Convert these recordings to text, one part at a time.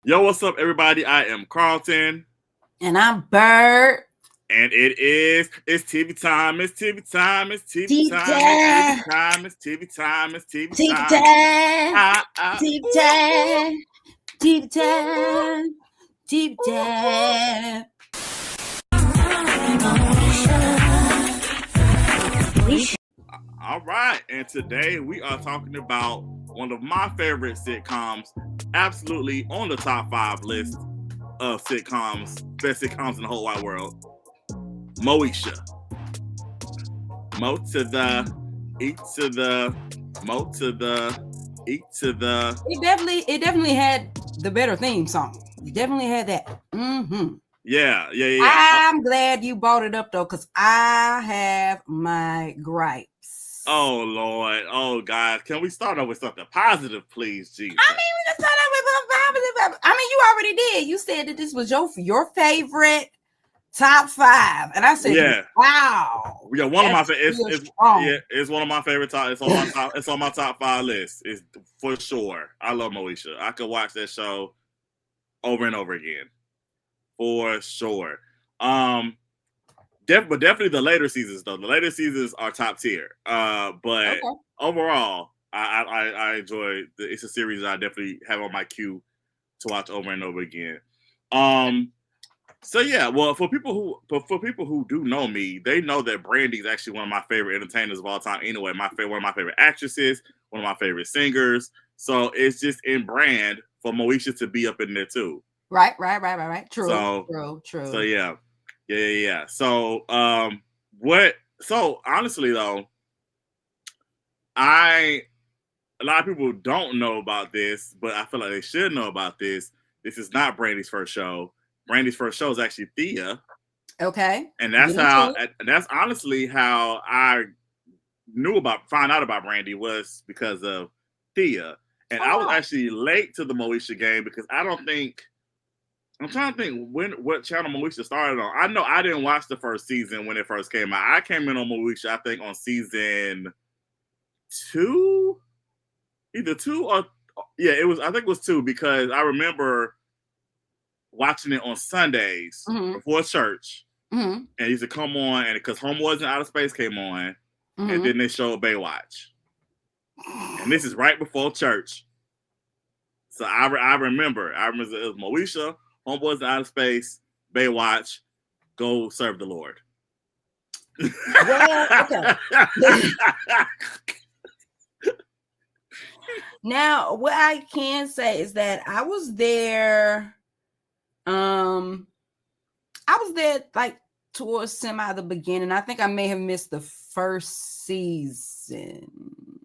Yo, what's up, everybody? I am Carlton. And I'm Bird. And it's TV time, it's TV time, it's TV Deep time, dive. it's TV time, it's TV time, it's TV Deep time. dive. Deep dive. Deep dive. Deep dive. All right, and today we are talking about one of my favorite sitcoms, absolutely on the top 5 list of sitcoms, best sitcoms in the whole wide world. Moesha. Mo to the, E to the, Mo to the, E to the. It definitely had the better theme song. You definitely had that. Mm-hmm. Yeah. I'm glad you brought it up though, because I have my gripes. Oh Lord, oh God, can we start off with something positive, please, Jesus? I mean, we can start off with something positive. I mean, you already did. You said that this was your favorite top 5, and I said, yeah, wow. Yeah, one of my it's one of my favorite top. It's on my top. It's on my top 5 list. It's for sure. I love Moesha. I could watch that show over and over again, for sure. But definitely the later seasons though. The later seasons are top tier. But overall, I enjoy. It's a series that I definitely have on my queue to watch over and over again. So yeah, well, for people who do know me, they know that Brandy is actually one of my favorite entertainers of all time. Anyway, one of my favorite actresses, one of my favorite singers. So it's just in brand for Moesha to be up in there too. Right. True. So yeah. So So honestly though, a lot of people don't know about this, but I feel like they should know about this. This is not Brandy's first show. Brandy's first show is actually Thea. Okay. And that's honestly how I found out about Brandy was because of Thea. And I was actually late to the Moesha game because I'm trying to think what channel Moesha started on. I know I didn't watch the first season when it first came out. I came in on Moesha, I think, on season 2. Either 2 or I think it was 2 because I remember watching it on Sundays before church, and it used to come on, and because Homeboys in Outer Space came on, and then they showed Baywatch, and this is right before church. So I remember it was Moesha, Homeboys in Outer Space, Baywatch, go serve the Lord. Well, okay. Now, what I can say is that I was there. I was there like towards semi the beginning. I think I may have missed the first season.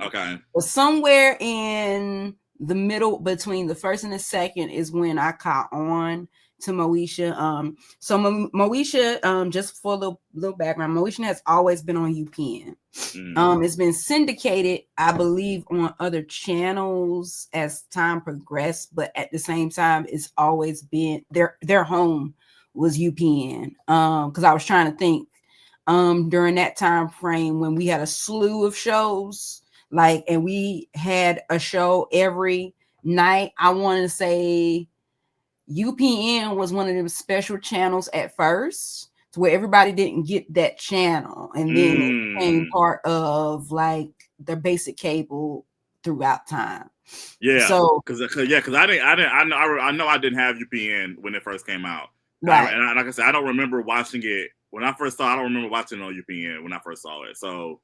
Okay. But somewhere in the middle between the first and the second is when I caught on to Moesha. So Moesha, just for a little background, Moesha has always been on UPN. It's been syndicated, I believe, on other channels as time progressed, but at the same time, it's always been their home was UPN. Because I was trying to think during that time frame when we had a slew of shows, and we had a show every night. I want to say UPN was one of them special channels at first, to where everybody didn't get that channel, and then it became part of their basic cable throughout time. Yeah. So because I know I didn't have UPN when it first came out. Right. And like I said, I don't remember watching it when I first saw it. I don't remember watching it on UPN when I first saw it. So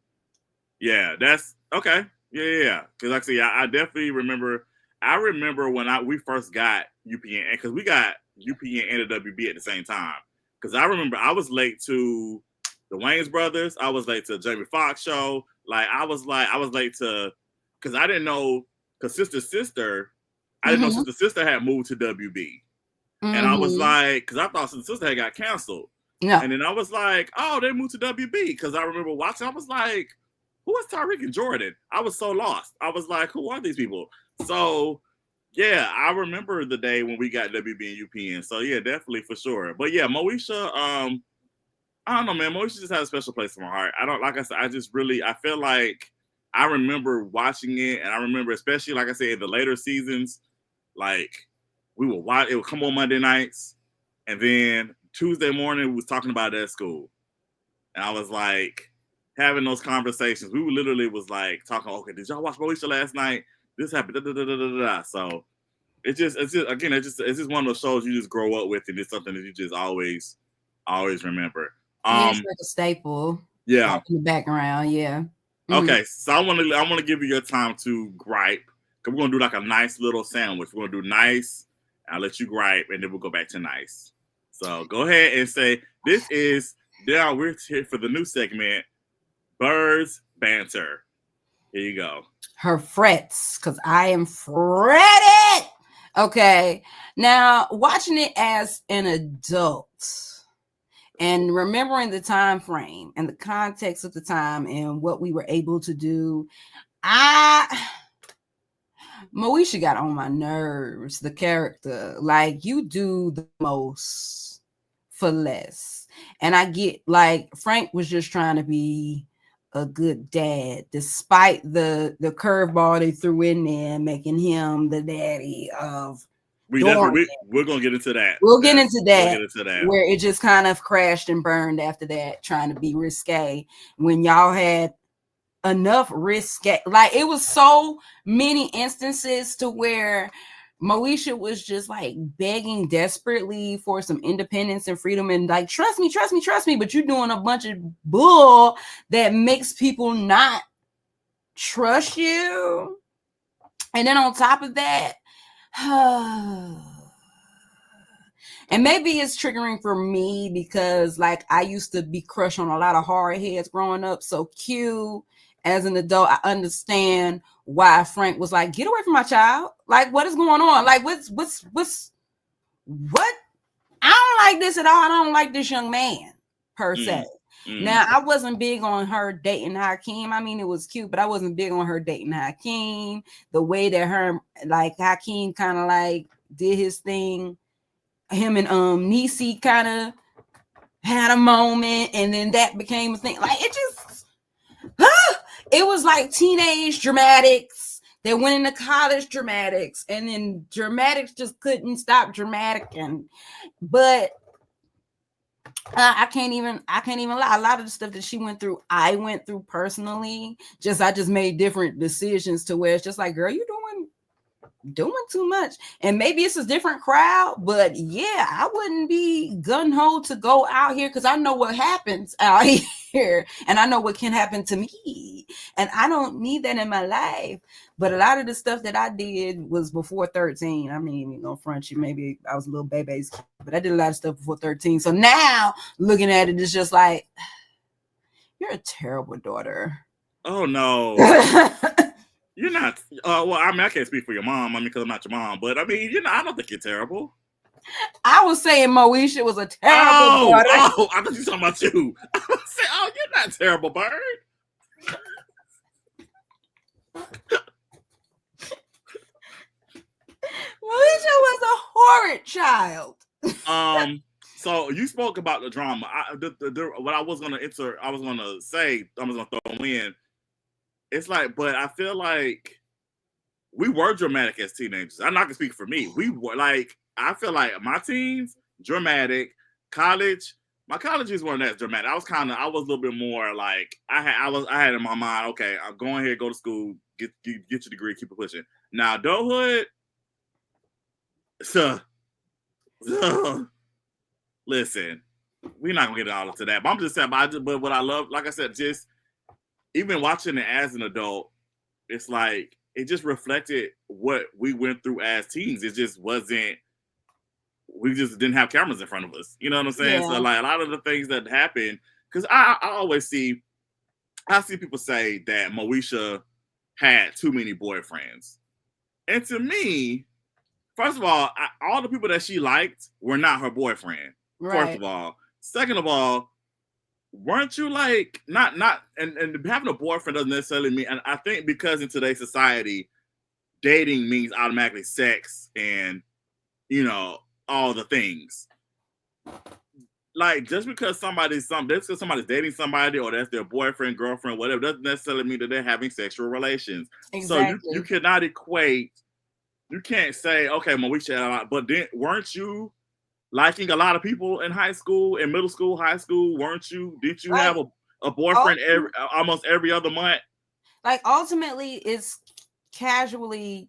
yeah, that's okay. Yeah. Because like I said, I definitely remember. I remember when we first got UPN, because we got UPN and the WB at the same time. Because I remember I was late to the Wayans Brothers. I was late to Jamie Foxx show. I was late to, because I didn't know, because Sister, I didn't know Sister had moved to WB. And I was like, because I thought Sister had got canceled. Yeah. And then I was like, oh, they moved to WB. Because I remember watching, I was like, who is Tyreek and Jordan? I was so lost. I was like, who are these people? So, yeah, I remember the day when we got WB and UPN. So, yeah, definitely for sure. But, yeah, Moesha, I don't know, man. Moesha just has a special place in my heart. I feel like I remember watching it. And I remember, especially, like I said, in the later seasons, we would watch. It would come on Monday nights, and then Tuesday morning we was talking about it at school, and I was like having those conversations. We literally was like talking. Okay, did y'all watch Moesha last night? This happened. Da, da, da, da, da, da. So it's just again, it's just one of those shows you just grow up with, and it's something that you just always remember. Yeah, it's like a staple. Yeah, like in the background. Yeah. Okay, so I want to give you your time to gripe. Cause we're gonna do like a nice little sandwich. We're gonna do nice. I'll let you gripe, and then we'll go back to nice. So go ahead and say this is. Now we're here for the new segment, Birds Banter. Here you go. Her frets, because I am fretted. Okay, now watching it as an adult and remembering the time frame and the context of the time and what we were able to do, Moesha got on my nerves. The character, like, you do the most for less, and I get like Frank was just trying to be a good dad, despite the curveball they threw in there, making him the daddy of. We're gonna get into that. We'll get into that. Where it just kind of crashed and burned after that, trying to be risque when y'all had enough risque. Like, it was so many instances to where Moesha was just like begging desperately for some independence and freedom and like, trust me, but you're doing a bunch of bull that makes people not trust you. And then on top of that, and maybe it's triggering for me because like I used to be crushed on a lot of hard heads growing up. So Q, as an adult, I understand why Frank was like, get away from my child. Like, what is going on? Like, what? I don't like this at all. I don't like this young man per se. Now, I wasn't big on her dating Hakeem. I mean, it was cute, but I wasn't big on her dating Hakeem. The way that Hakeem kind of like did his thing. Him and Niecy kind of had a moment, and then that became a thing. Like, it just, it was like teenage dramatics. They went into college dramatics, and then dramatics just couldn't stop dramaticing. But I can't even lie. A lot of the stuff that she went through, I went through personally. I just made different decisions to where it's just like, girl, you doing too much. And maybe it's a different crowd, but yeah, I wouldn't be gung-ho to go out here because I know what happens out here and I know what can happen to me, and I don't need that in my life. But a lot of the stuff that I did was before 13. I mean, you know, front you, maybe I was a little baby's kid, but I did a lot of stuff before 13. So now looking at it, it's just like, you're a terrible daughter. Oh no. You're not. Well, I mean, I can't speak for your mom. I mean, because I'm not your mom. But I mean, I don't think you're terrible. I was saying Moesha was a terrible daughter. Oh, I thought you were talking about you. I was saying, oh, you're not terrible, Bird. Moesha was a horrid child. So you spoke about the drama. What I was gonna say, I was gonna throw in. It's like, but I feel like we were dramatic as teenagers. I'm not gonna speak for me. We were like, I feel like my teens, dramatic. College, my colleges weren't that dramatic. I was a little bit more like, I had in my mind, okay, I'm going here, go to school, get your degree, keep it pushing. Now adulthood, listen, we're not gonna get all into that. But I'm just saying, but what I love, like I said, just even watching it as an adult, it's like it just reflected what we went through as teens. It just wasn't. We just didn't have cameras in front of us. You know what I'm saying? Yeah. So like a lot of the things that happen, because I always see people say that Moesha had too many boyfriends, and to me, first of all, all the people that she liked were not her boyfriend. Right. First of all, second of all, weren't you like not and having a boyfriend doesn't necessarily mean, and I think because in today's society, dating means automatically sex and all the things. Like just because somebody's dating somebody or that's their boyfriend, girlfriend, whatever, doesn't necessarily mean that they're having sexual relations. Exactly. So you cannot equate you can't say, okay, Moesha had a lot, but then weren't you liking a lot of people in high school, in middle school, high school? Weren't you? Didn't you Like, have a boyfriend almost every other month? Like ultimately, it's casually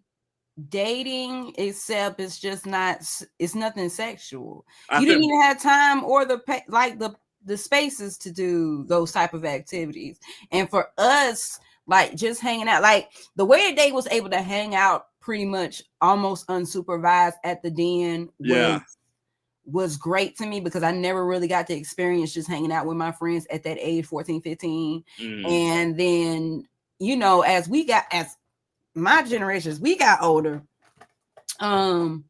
dating, except it's just not. It's nothing sexual. You didn't even have time or the spaces to do those type of activities. And for us, like just hanging out, like the way they was able to hang out pretty much almost unsupervised at the den was great to me, because I never really got to experience just hanging out with my friends at that age, 14, 15. And then, as my generations, we got older, to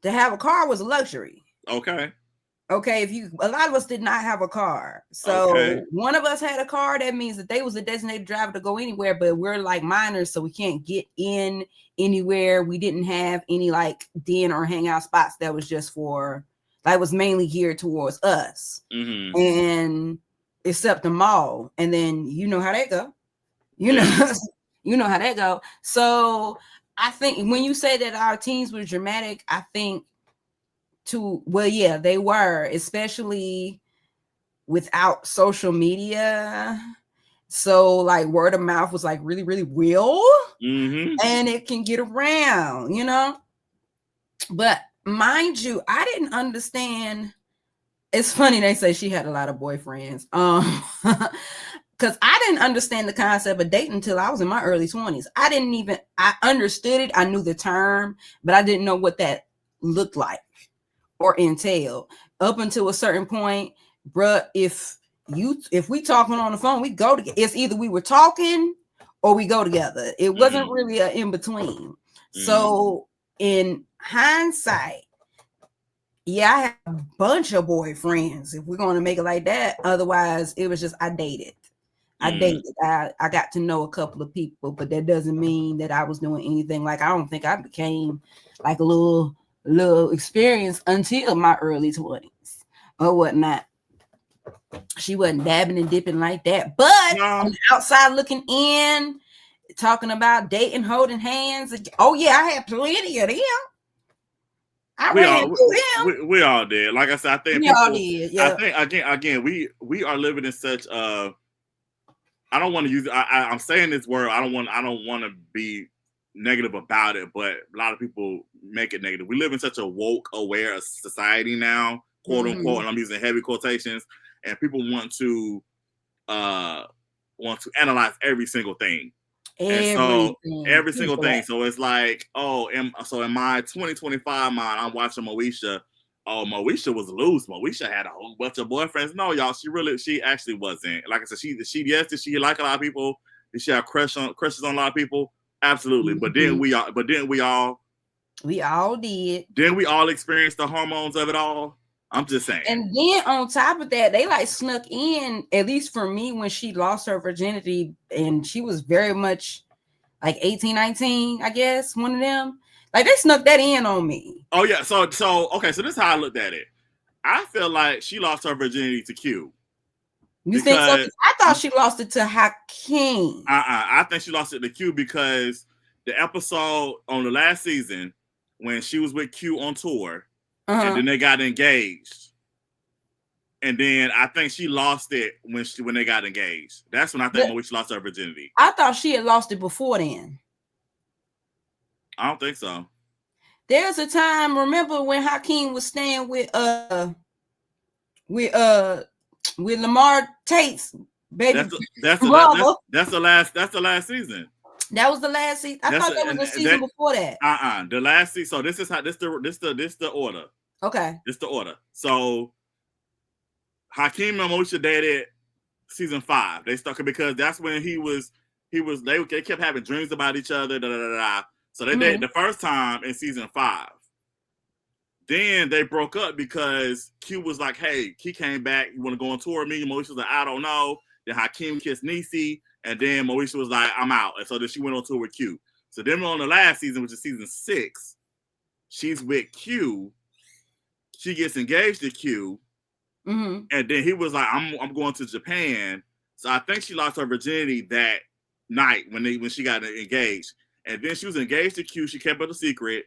have a car was a luxury. Okay, a lot of us did not have a car. So one of us had a car. That means that they was a designated driver to go anywhere, but we're like minors, so we can't get in anywhere. We didn't have any like den or hangout spots that was just for, like, was mainly geared towards us. And except the mall. And then you know how that go. You know how that go. So I think when you say that our teens were dramatic, I think they were, especially without social media. So like word of mouth was like really, really real, and it can get around, But mind you, I didn't understand. It's funny they say she had a lot of boyfriends. Because I didn't understand the concept of dating until I was in my early 20s. I understood it. I knew the term, but I didn't know what that looked like or entailed. Up until a certain point, bruh, if we talking on the phone, we go together. It's either we were talking or we go together. It wasn't really an in between. So in hindsight, yeah, I had a bunch of boyfriends, if we're going to make it like that. Otherwise, it was just I dated. I got to know a couple of people, but that doesn't mean that I was doing anything. Like, I don't think I became like a little experience until my early 20s or whatnot. She wasn't dabbing and dipping like that, but on the outside looking in, talking about dating, holding hands. Oh yeah, I had plenty of them. We all did. Like I said, I think all did. Yeah. I think again, we are living in such I don't want to use. I'm saying this word. I don't want to be negative about it, but a lot of people make it negative. We live in such a woke, aware society now, quote unquote, and I'm using heavy quotations. And people want to analyze every single thing. Every single thing. So it's like, in my 2025 mind, I'm watching Moesha. Oh, Moesha was loose. Moesha had a whole bunch of boyfriends. No, y'all, she actually wasn't. Did she like a lot of people? Did she have crushes on a lot of people? Absolutely. But then we all did. Then we all experienced the hormones of it all. I'm just saying. And then on top of that, they like snuck in, at least for me, when she lost her virginity, and she was very much like 18, 19, I guess, one of them. Like, they snuck that in on me. Oh yeah. So this is how I looked at it. I feel like she lost her virginity to Q. You think so? I thought she lost it to Hakeem. I think she lost it to Q because the episode on the last season when she was with Q on tour, and then they got engaged, and then I think she lost it when they got engaged. That's when I think Moesha lost her virginity. I thought she had lost it before then. I don't think so. There's a time, remember when Hakeem was staying with Lamar Tate's baby? That's the last season. That was the last season. I thought that was the season before that. The last season. So this is how this the order. Okay. This the order. So Hakeem and Moesha dated season 5. They stuck it because that's when they kept having dreams about each other. So they dated the first time in season 5. Then they broke up because Q was like, hey, he came back. You want to go on tour with me? Moesha was like, I don't know. Then Hakeem kissed Niecy. And then Moesha was like, I'm out. And so then she went on tour with Q. So then on the last season, which is season 6, she's with Q. She gets engaged to Q. And then he was like, I'm going to Japan. So I think she lost her virginity that night when she got engaged. And then she was engaged to Q. She kept it a secret.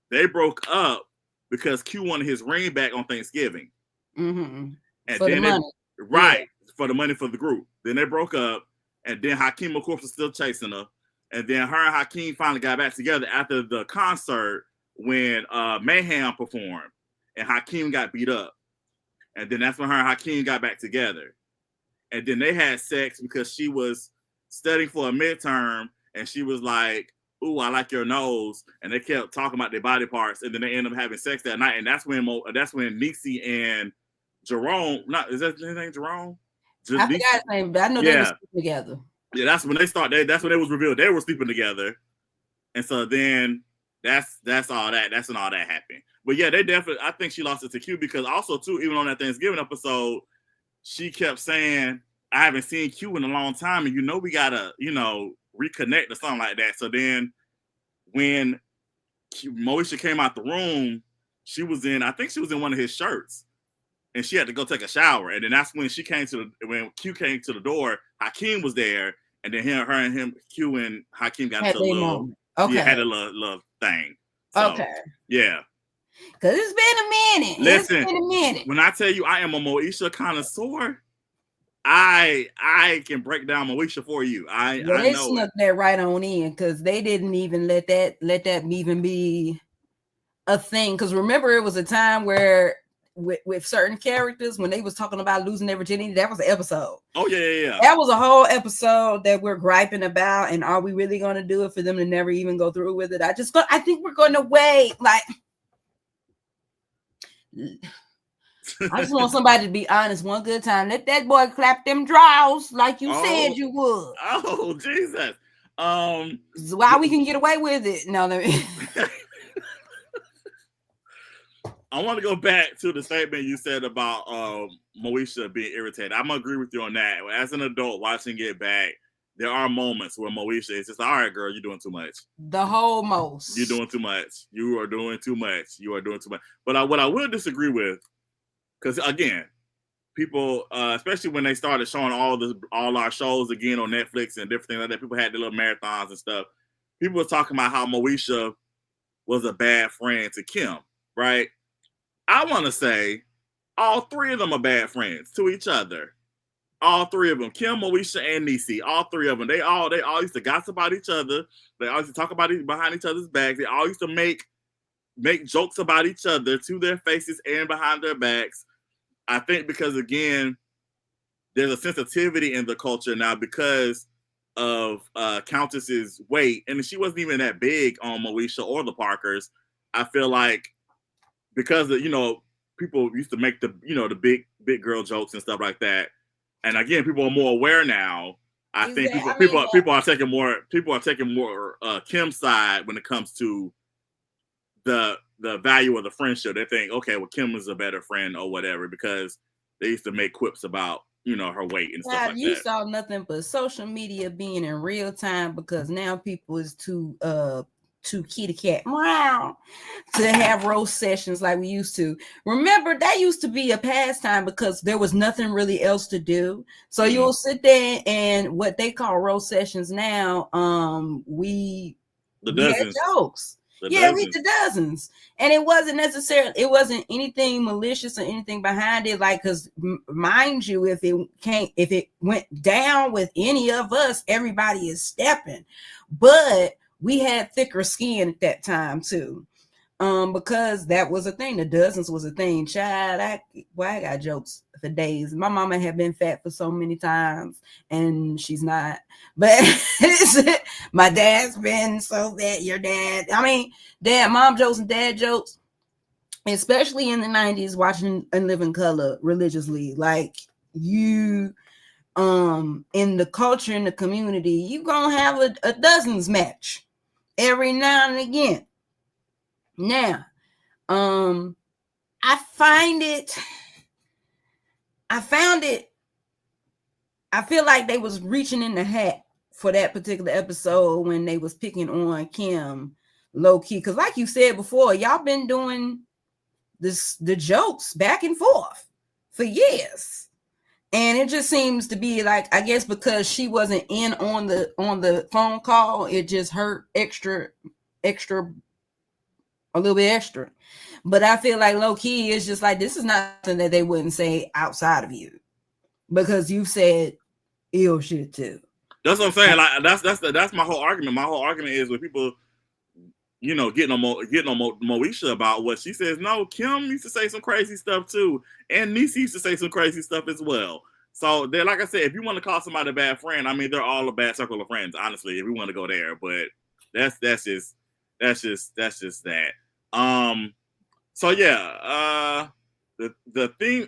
They broke up because Q wanted his ring back on Thanksgiving. Mm-hmm. And for then the money. Right, for the money for the group. Then they broke up, and then Hakeem, of course, was still chasing her. And then her and Hakeem finally got back together after the concert when Mayhem performed, and Hakeem got beat up. And then that's when her and Hakeem got back together. And then they had sex because she was studying for a midterm, and she was like, "Ooh, I like your nose," and they kept talking about their body parts, and then they ended up having sex that night, and that's when Niecy and Jerome, is that his name, Jerome? I forgot his name, but I know they were sleeping together. Yeah, that's when they started. That's when it was revealed they were sleeping together, and so then that's all that. That's when all that happened. But yeah, they definitely. I think she lost it to Q because also too, even on that Thanksgiving episode, she kept saying, "I haven't seen Q in a long time, and we gotta reconnect or something like that." So then when Moesha came out the room, I think she was in one of his shirts. And she had to go take a shower, and then that's when when Q came to the door. Hakeem was there, and then Q and Hakeem got into a little, had a little thing. So, okay, yeah, because it's been a minute. Listen, it's been a minute. When I tell you I am a Moesha connoisseur, I can break down Moesha for you. I know snuck that right on in because they didn't even let that even be a thing. Because remember, it was a time where. With certain characters, when they was talking about losing their virginity, that was an episode. Oh yeah. That was a whole episode that we're griping about, and are we really going to do it for them to never even go through with it? I think we're going to wait. Like, I just want somebody to be honest one good time. Let that boy clap them draws like you said you would. Oh Jesus! Why we can get away with it? No. I want to go back to the statement you said about Moesha being irritated. I'm going to agree with you on that. As an adult watching it back, there are moments where Moesha is just, all right, girl, you're doing too much. The whole most. You're doing too much. You are doing too much. You are doing too much. But what I will disagree with, because again, people, especially when they started showing all our shows again on Netflix and different things like that, people had their little marathons and stuff. People were talking about how Moesha was a bad friend to Kim, right? I want to say all three of them are bad friends to each other. All three of them, Kim, Moesha, and Niecy, all three of them, they all used to gossip about each other. They all used to talk about it behind each other's backs. They all used to make jokes about each other to their faces and behind their backs. I think because, again, there's a sensitivity in the culture now because of Countess's weight. And she wasn't even that big on Moesha or the Parkers. I feel like because people used to make the big girl jokes and stuff like that, and again, people are more aware now. I think people are taking more Kim's side when it comes to the value of the friendship. They think, okay, well, Kim is a better friend or whatever because they used to make quips about her weight and stuff like that. You saw nothing but social media being in real time because now people is too kitty cat wow to have roast sessions like we used to. Remember, that used to be a pastime because there was nothing really else to do. So you'll sit there and what they call roast sessions now, we had jokes. We the dozens. And it wasn't anything malicious or anything behind it. Like, because mind you, if it went down with any of us, everybody is stepping. But we had thicker skin at that time too, because that was a thing. The dozens was a thing. Child, I got jokes for days. My mama had been fat for so many times, and she's not. But my dad's been so fat. Your dad, mom jokes and dad jokes, especially in the 90s, watching And Live in Color religiously. Like you. In the culture, in the community, you gonna have a dozens match every now and again. Now, I found it. I feel like they was reaching in the hat for that particular episode when they was picking on Kim low key. Because like you said before, y'all been doing the jokes back and forth for years. And it just seems to be like, I guess because she wasn't in on the phone call, it just hurt extra, a little bit extra. But I feel like low key, it's just like, this is not something that they wouldn't say outside of you, because you said ill shit too. That's what I'm saying. Like that's my whole argument. My whole argument is when people, getting on Moesha about what she says. No, Kim used to say some crazy stuff too, and Niecy used to say some crazy stuff as well. So they're, like I said, if you want to call somebody a bad friend, I mean, they're all a bad circle of friends, honestly, if we want to go there. But that's just that. So yeah, the thing,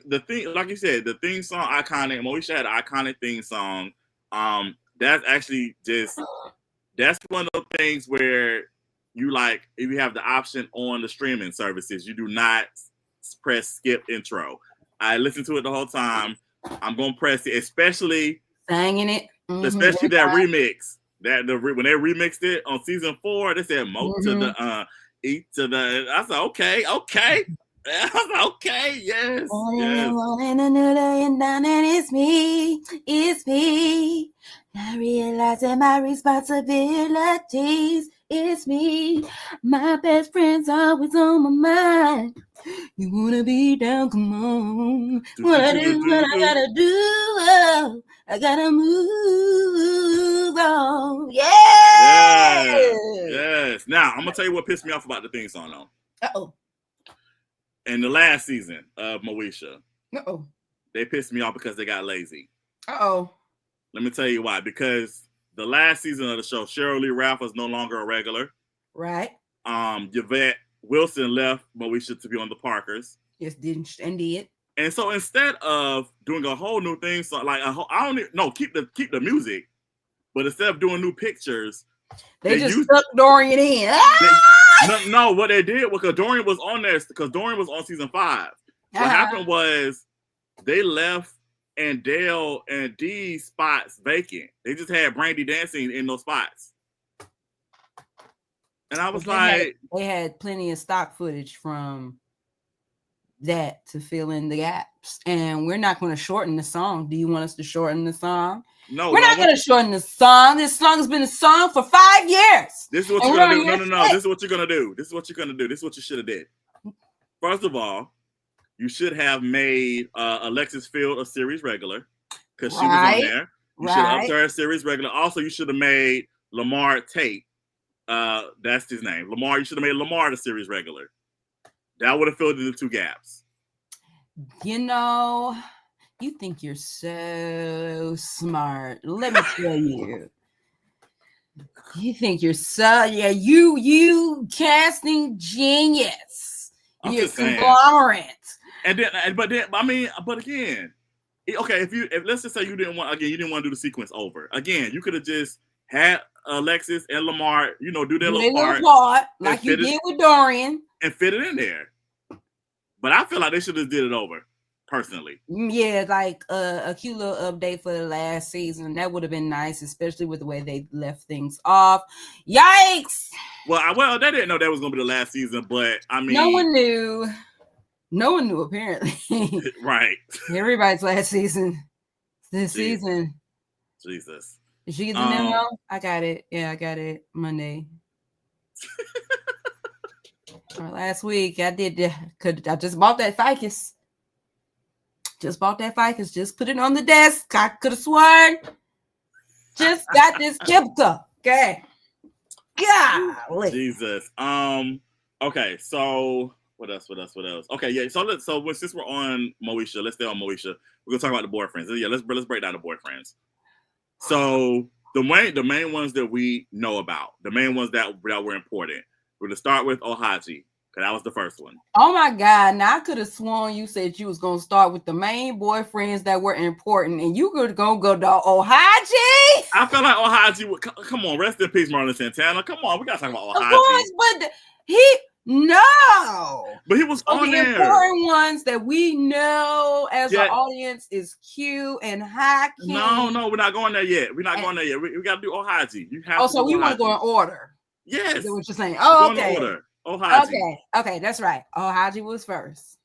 like you said, the theme song iconic. Moesha had an iconic theme song. That's actually that's one of the things where you, like, if you have the option on the streaming services, you do not press skip intro. I listened to it the whole time. I'm gonna press it, especially singing it, especially that remix. When they remixed it on season 4, they said "Mo to the E to the." I said, okay. I was like, okay, yes. It's me. I realizing my responsibilities. It's me. My best friend's always on my mind. You wanna be down? Come on. What I gotta do. I gotta move on. Yes. Now I'm gonna tell you what pissed me off about the theme song though. Uh-oh. In the last season of Moesha, uh-oh, they pissed me off because they got lazy. Uh-oh. Let me tell you why. Because the last season of the show, Cheryl Lee Ralph was no longer a regular. Right. Yvette Wilson left Moesha to be on the Parkers. Yes, did. And so instead of doing a whole new thing, so like keep the music, but instead of doing new pictures, they just stuck Dorian in. No, what they did was, because Dorian was on there, because Dorian was on season 5. What happened was they left and Dale and Dee's spots vacant. They just had Brandy dancing in those spots. And I was they had plenty of stock footage from that to fill in the gaps. And we're not going to shorten the song. Do you want us to shorten the song? No, we're not going to shorten the song. This song has been a song for 5 years. This is what you're going to do. No. This is what you're going to do. This is what you should have did. First of all, you should have made Alexis Field a series regular, because she was on there. You should have upped her a series regular. Also, you should have made Lamar Tate. That's his name. Lamar. You should have made Lamar the series regular. That would have filled in the 2 gaps. You think you're so smart. Let me tell you. You think you're you casting genius. You're conglomerate. But again, okay, if let's just say you didn't want to do the sequence over. Again, you could have just had Alexis and Lamar, do their little part like you did with Dorian, and fit it in there. But I feel like they should have did it over, personally. Yeah, like a cute little update for the last season. That would have been nice, especially with the way they left things off. Yikes! Well, they didn't know that was going to be the last season, but I mean, no one knew. No one knew, apparently. Right. Everybody's last season. This season. Jesus. Did you get the memo? I got it. Yeah, I got it Monday. Last week I did. I just bought that ficus. Just put it on the desk. I could have sworn. Just got this Kipka. Okay. Yeah. Jesus. Okay. So what else? Okay. Yeah. So since we're on Moesha, let's stay on Moesha. We're gonna talk about the boyfriends. Yeah. Let's break down the boyfriends. So the main ones that we know about, the main ones that were important. We're gonna start with Ohaji, because that was the first one. Oh my God! Now I could have sworn you said you was gonna start with the main boyfriends that were important, and you could go to Ohaji. I feel like Ohaji would come on. Rest in peace, Marlon Santana. Come on, we gotta talk about Ohaji. Of course, but but he was on there. The important ones that we know as an audience is Q and Hakeem. No, we're not going there yet. We gotta do Ohaji. You have. So we want to go in order. Yes. Is what you're saying? Oh, okay. Order. Ohaji. Okay, that's right. Ohaji was first.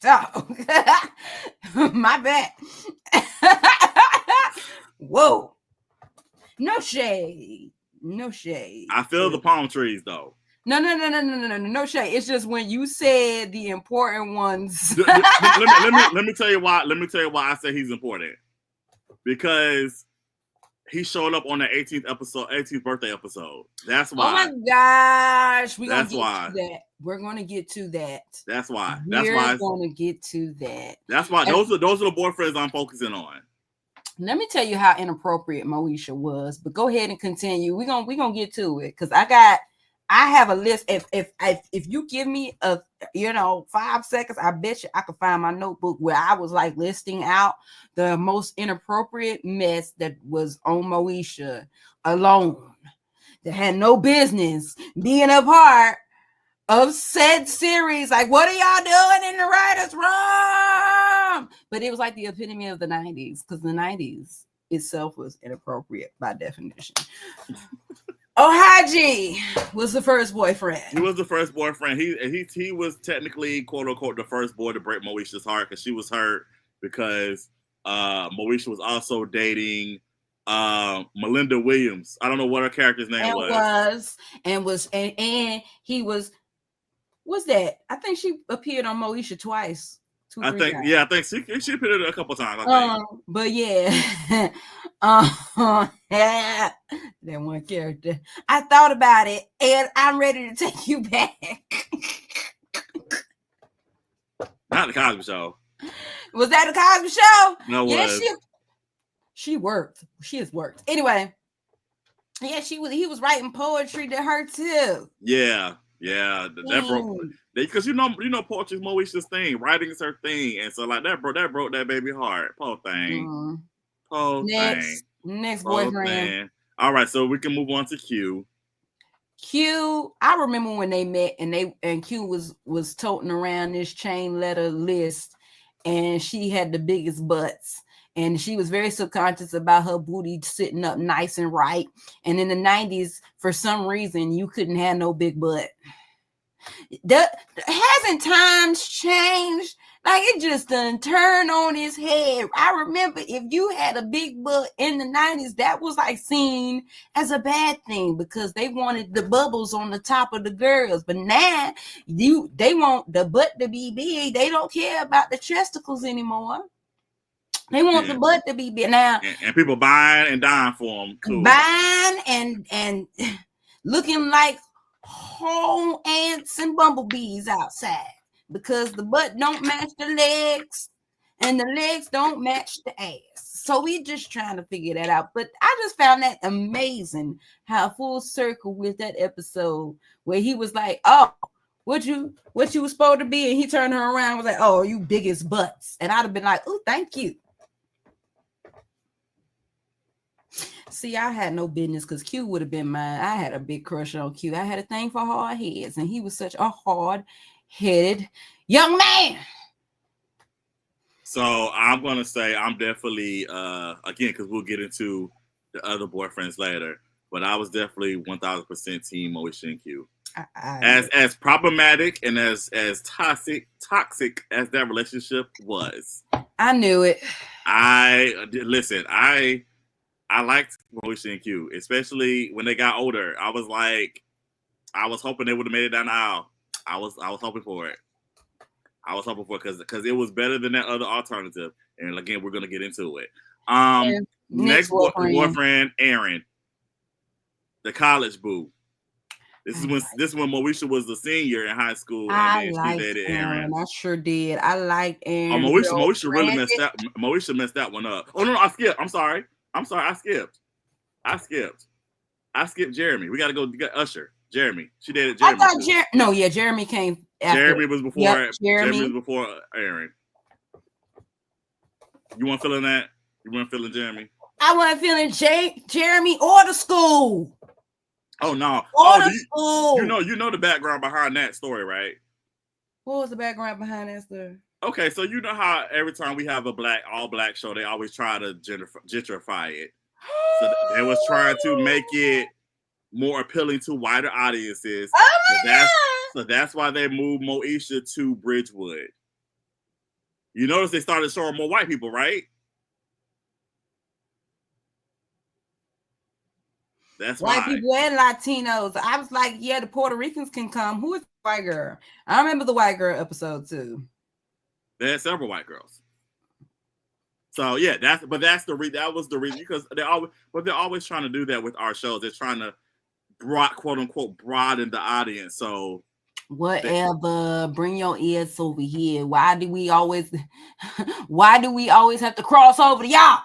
Dog. My bad. Whoa. No shade. No shade. I feel the palm trees though. No shade. It's just when you said the important ones. let me tell you why. Let me tell you why I say he's important. Because he showed up on the 18th birthday episode. That's why. Oh my gosh, That's why. We're gonna get to that. That's why. We're gonna get to that. That's why. Those are the boyfriends I'm focusing on. Let me tell you how inappropriate Moesha was, but go ahead and continue. We're gonna get to it because I have a list. If you give me 5 seconds, I bet you I could find my notebook where I was like listing out the most inappropriate mess that was on Moesha alone, that had no business being a part of said series. Like, what are y'all doing in the writer's room? But it was like the epitome of the 90s, because the 90s itself was inappropriate by definition. Haji was the first boyfriend. He was the first boyfriend. He was technically, quote unquote, the first boy to break Moesha's heart, because she was hurt because Moesha was also dating Melinda Williams. I don't know what her character's name was. And he was. What's that? I think she appeared on Moesha twice. I think she appeared a couple times. But yeah, that one character. I thought about it, and I'm ready to take you back. Not the Cosby Show. Was that the Cosby Show? No, yeah, she worked. She has worked. Anyway, yeah, he was writing poetry to her too. Yeah, that broke. Because you know, poetry is Moesha's thing. Writing is her thing, and so like that broke that baby heart. Poor thing. Next boyfriend. Thing. All right, so we can move on to Q. Q, I remember when they met, and Q was toting around this chain letter list, and she had the biggest butts, and she was very subconscious about her booty sitting up nice and right. And in the 90s, for some reason, you couldn't have no big butt. Hasn't times changed? Like, it just done turn on his head. I remember if you had a big butt in the 90s, that was like seen as a bad thing because they wanted the bubbles on the top of the girls. But now they want the butt to be big. They don't care about the chesticles anymore. They want the butt to be big now. And people buying and dying for them too. Buying and looking like whole ants and bumblebees outside because the butt don't match the legs and the legs don't match the ass. So we just trying to figure that out. But I just found that amazing how full circle with that episode where he was like, oh, what you was supposed to be? And he turned her around and was like, oh, you biggest butts. And I'd have been like, oh, thank you. See, I had no business because Q would have been mine. I had a big crush on Q. I had a thing for hard heads, and he was such a hard-headed young man. So I'm going to say I'm definitely, again, because we'll get into the other boyfriends later, but I was definitely 1,000% team Moesha and Q. As problematic and as toxic as that relationship was. I knew it. I liked Moesha and Q, especially when they got older. I was hoping they would have made it down the aisle. I was hoping for it. Because it was better than that other alternative. And again, we're gonna get into it. Next boyfriend, Aaron, the college boo. This is when Moesha was a senior in high school, and then she dated Aaron. I sure did. I liked Aaron. Moesha really messed that. Moesha messed that one up. Oh no, I skipped. I'm sorry. I skipped Jeremy. We got to go get Usher. Jeremy. She dated Jeremy. I thought Jeremy came after. Jeremy was before. Yep, Jeremy was before Aaron. You weren't feeling that? You weren't feeling Jeremy? I wasn't feeling Jeremy or the school. Oh no! School. You know the background behind that story, right? What was the background behind that story? Okay, so you know how every time we have a all black show, they always try to gentrify it. So they was trying to make it more appealing to wider audiences. Oh my God. So that's why they moved Moesha to Bridgewood. You notice they started showing more white people, right? That's White why. people and Latinos. I was like, yeah, the Puerto Ricans can come. Who is the white girl? I remember the white girl episode too. They had several white girls. So yeah, that was the reason, because they're always trying to do that with our shows. They're trying to quote unquote broaden the audience. So whatever, bring your ears over here. Why do we always have to cross over to y'all?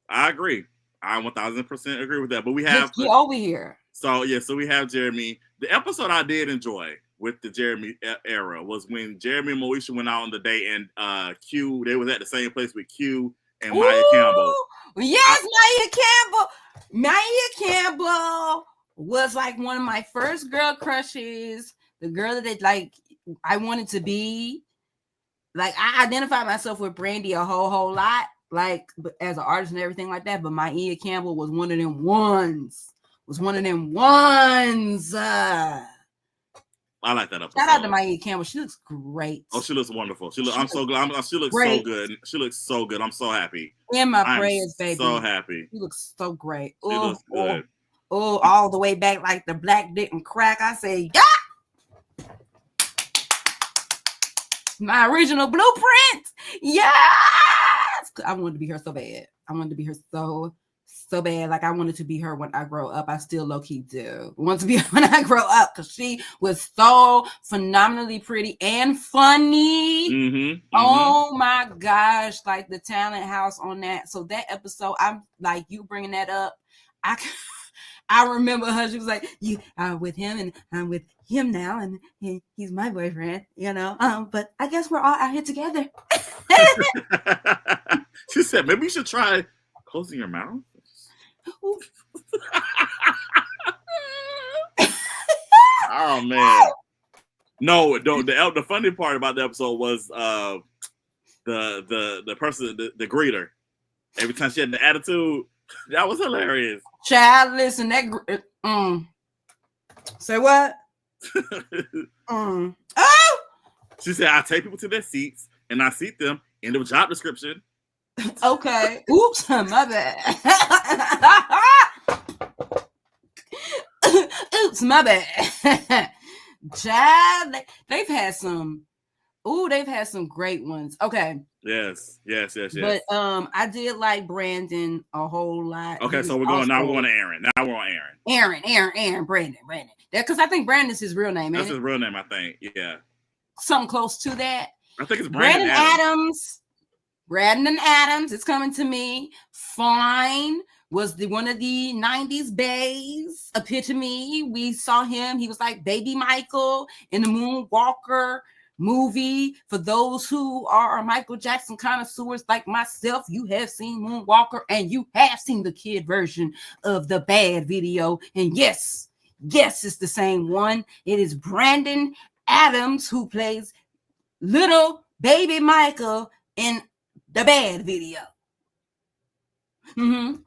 I agree. I 1000% agree with that. But we have get over here. So yeah, so we have Jeremy. The episode I did enjoy with the Jeremy era was when Jeremy and Moesha went out on the date, and Q, they was at the same place with Q and Maya Campbell. Yes, Maya Campbell was like one of my first girl crushes. The girl that like I wanted to be. Like I identified myself with Brandy a whole lot, like as an artist and everything like that. But Maya Campbell was one of them ones. I like that episode. Shout out to Maya Campbell. She looks great. Oh, she looks wonderful. I'm so glad. She looks great. So good. She looks so good. I'm so happy. In my prayers, baby. So happy. She looks so great. She looks good. Oh, all the way back like the black didn't crack. I say, yeah. My original blueprint. Yes. I wanted to be her so bad. I wanted to be her so bad. Like I wanted to be her when I grow up. I still low-key do want to be her when I grow up, because she was so phenomenally pretty and funny. Oh my gosh, like the talent house on that. So that episode, I'm like, you bringing that up, I remember her. She was like, "You are with him, and I'm with him now, and he's my boyfriend, you know. But I guess we're all out here together." She said, "Maybe you should try closing your mouth." Oh man! No, the funny part about the episode was the person, the greeter. Every time she had the attitude, that was hilarious. Child, listen, say what? Oh! She said, "I take people to their seats and I seat them in the job description." Okay. Oops, my bad. Oops, my bad. Child, they've had some great ones. Okay. Yes. But I did like Brandon a whole lot. Okay, so we're going to Aaron. Now we're on Aaron, Brandon. Because I think Brandon's his real name. That's his real name, I think. Yeah. Something close to that. I think it's Brandon Adams. Brandon Adams is coming to me. Fine. Was one of the 90s bays epitome. We saw him. He was like Baby Michael in the Moonwalker movie. For those who are Michael Jackson connoisseurs like myself, you have seen Moonwalker and you have seen the kid version of the Bad video. And yes, it's the same one. It is Brandon Adams who plays little Baby Michael in the Bad video. And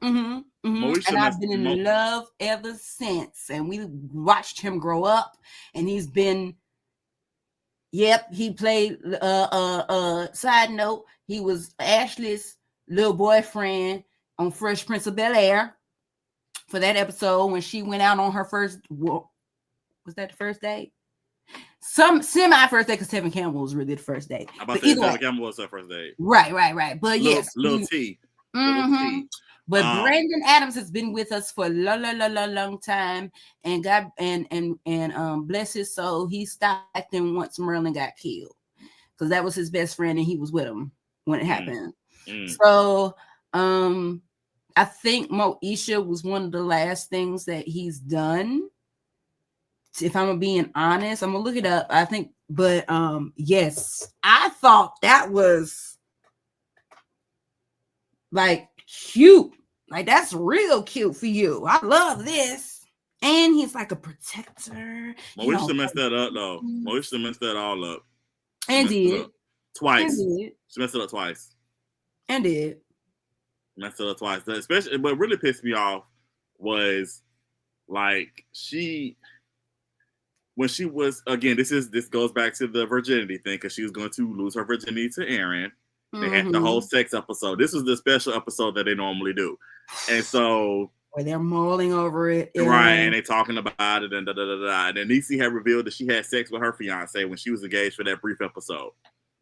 I've been in love ever since. And we watched him grow up, and he's been, he played, side note, he was Ashley's little boyfriend on Fresh Prince of Bel-Air for that episode when she went out on her first, was that the first date? Some semi-first date, because Tevin Campbell was really the first date. Tevin Campbell was her first date. Right. But yes. Little T. But Brandon Adams has been with us for a long time, and God and bless his soul, he stopped acting once Merlin got killed, because that was his best friend and he was with him when it happened. So I think Moesha was one of the last things that he's done. If I'm being honest, I'm gonna look it up. I think, but yes, I thought that was like cute. Like, that's real cute for you. I love this. And he's like a protector. Moesha messed that up, though. Moesha messed that all up. And did. Twice. She messed it up twice. And did. Messed it up twice. Especially, what really pissed me off was, like, when she was, again, this goes back to the virginity thing, because she was going to lose her virginity to Aaron. They had the whole sex episode. This was the special episode that they normally do. And so where they're mulling over it. Right, and they talking about it and da da da da. And then Niecy had revealed that she had sex with her fiance when she was engaged for that brief episode.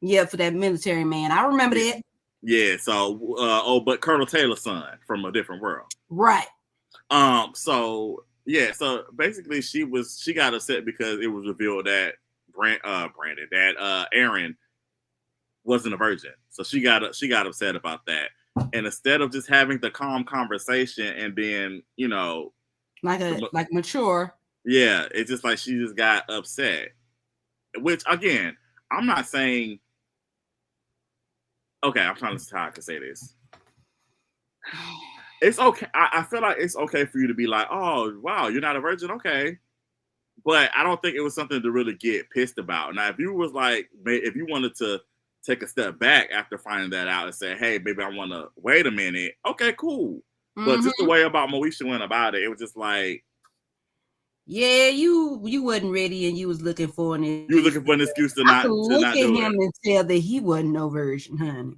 Yeah, for that military man. I remember that. Yeah, so but Colonel Taylor's son from a different world. Right. So yeah, so basically she got upset because it was revealed that Aaron wasn't a virgin. So she got upset about that. And instead of just having the calm conversation and being, like mature. Yeah, it's just like she just got upset. Which again, I'm not saying. Okay, I'm trying to see how I can say this. It's okay. I feel like it's okay for you to be like, oh wow, you're not a virgin, okay. But I don't think it was something to really get pissed about. Now, if you wanted to take a step back after finding that out and say, hey, maybe I want to wait a minute. Okay, cool. But just the way about Moesha went about it, it was just like, yeah, you wasn't ready and you was looking for an excuse. You were looking for an excuse to not do it. Look at him and tell that he wasn't no virgin, honey.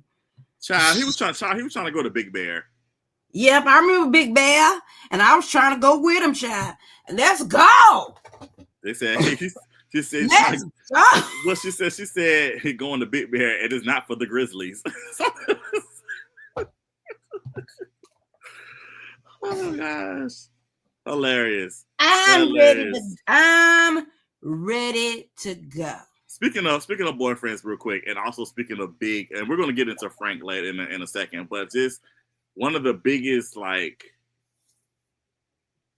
Child, he was trying to go to Big Bear. Yep, I remember Big Bear, and I was trying to go with him, child. Let's go. They said she said what she said he going to Big Bear, and it's not for the Grizzlies. Oh gosh. Hilarious. I'm ready to go. Speaking of boyfriends real quick, and also speaking of big, and we're gonna get into Frank later in a second, but just one of the biggest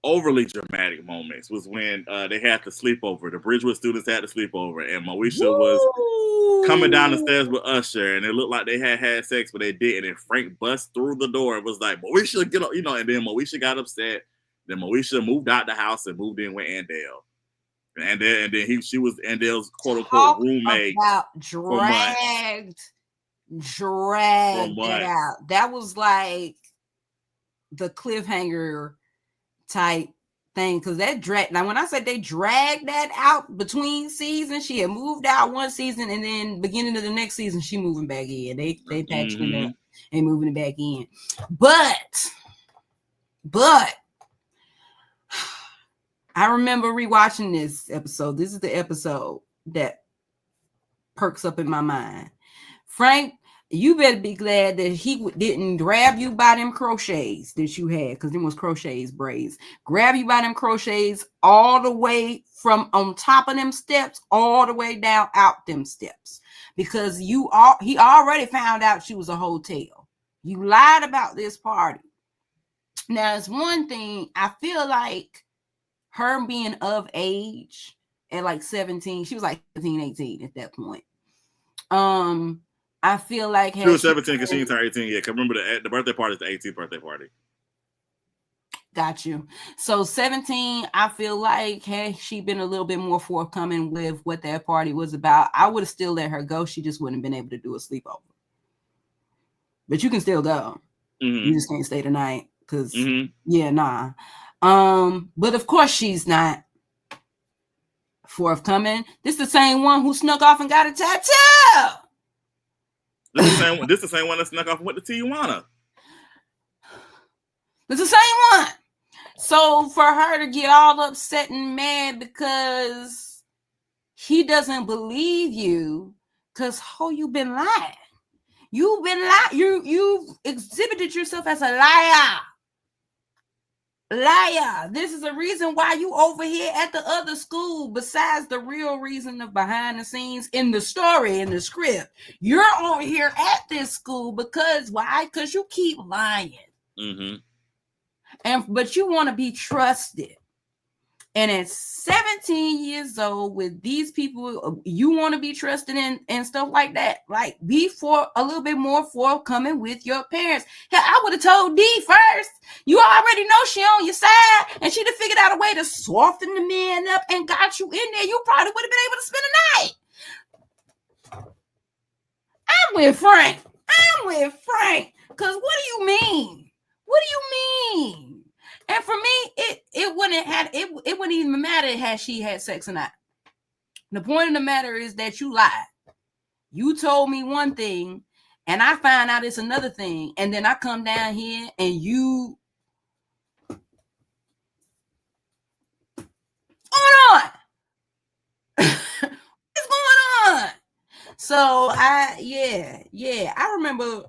overly dramatic moments was when they had the sleepover. The Bridgewood students had the sleepover, and Moesha was coming down the stairs with Usher, and it looked like they had sex, but they didn't. And Frank bust through the door and was like, "Moesha, get up!" And then Moesha got upset. Then Moesha moved out the house and moved in with Andale, and then she was Andale's quote unquote roommate. Dragged it out. That was like the cliffhanger type thing, because that drag. Now, when I said they dragged that out between seasons, she had moved out one season, and then beginning of the next season, she moving back in. They patching it up and moving it back in. But I remember rewatching this episode. This is the episode that perks up in my mind. Frank, you better be glad that he didn't grab you by them crochets that you had, because them was crochets braids. Grab you by them crochets all the way from on top of them steps, all the way down out them steps, because he already found out she was a hotel. You lied about this party. Now, it's one thing, I feel like her being of age at like 17, she was like 17, 18 at that point. I feel like she was 17 because she turned 18. Yeah, because remember the birthday party is the 18th birthday party. Got you. So 17, I feel like had she been a little bit more forthcoming with what that party was about, I would have still let her go. She just wouldn't have been able to do a sleepover. But you can still go. You just can't stay the night because but of course she's not forthcoming. This is the same one who snuck off and got a tattoo. This is the same one that snuck off and went to Tijuana. It's the same one. So for her to get all upset and mad because he doesn't believe you, because you've been lying. You've been lying. You've exhibited yourself as a liar. Liar. This is a reason why you over here at the other school, besides the real reason of behind the scenes in the story, in the script. You're over here at this school because why? Because you keep lying. But you want to be trusted. And at 17 years old with these people, you want to be trusted and stuff like that. Like, be a little bit more forthcoming with your parents. Hell, I would have told Dee first. You already know she on your side, and she'd have figured out a way to soften the man up and got you in there. You probably would have been able to spend the night. I'm with Frank. Because what do you mean? What do you mean? And for me, it wouldn't even matter had she had sex or not. The point of the matter is that you lied. You told me one thing, And I find out it's another thing. And then I come down here and you what's going on? So I remember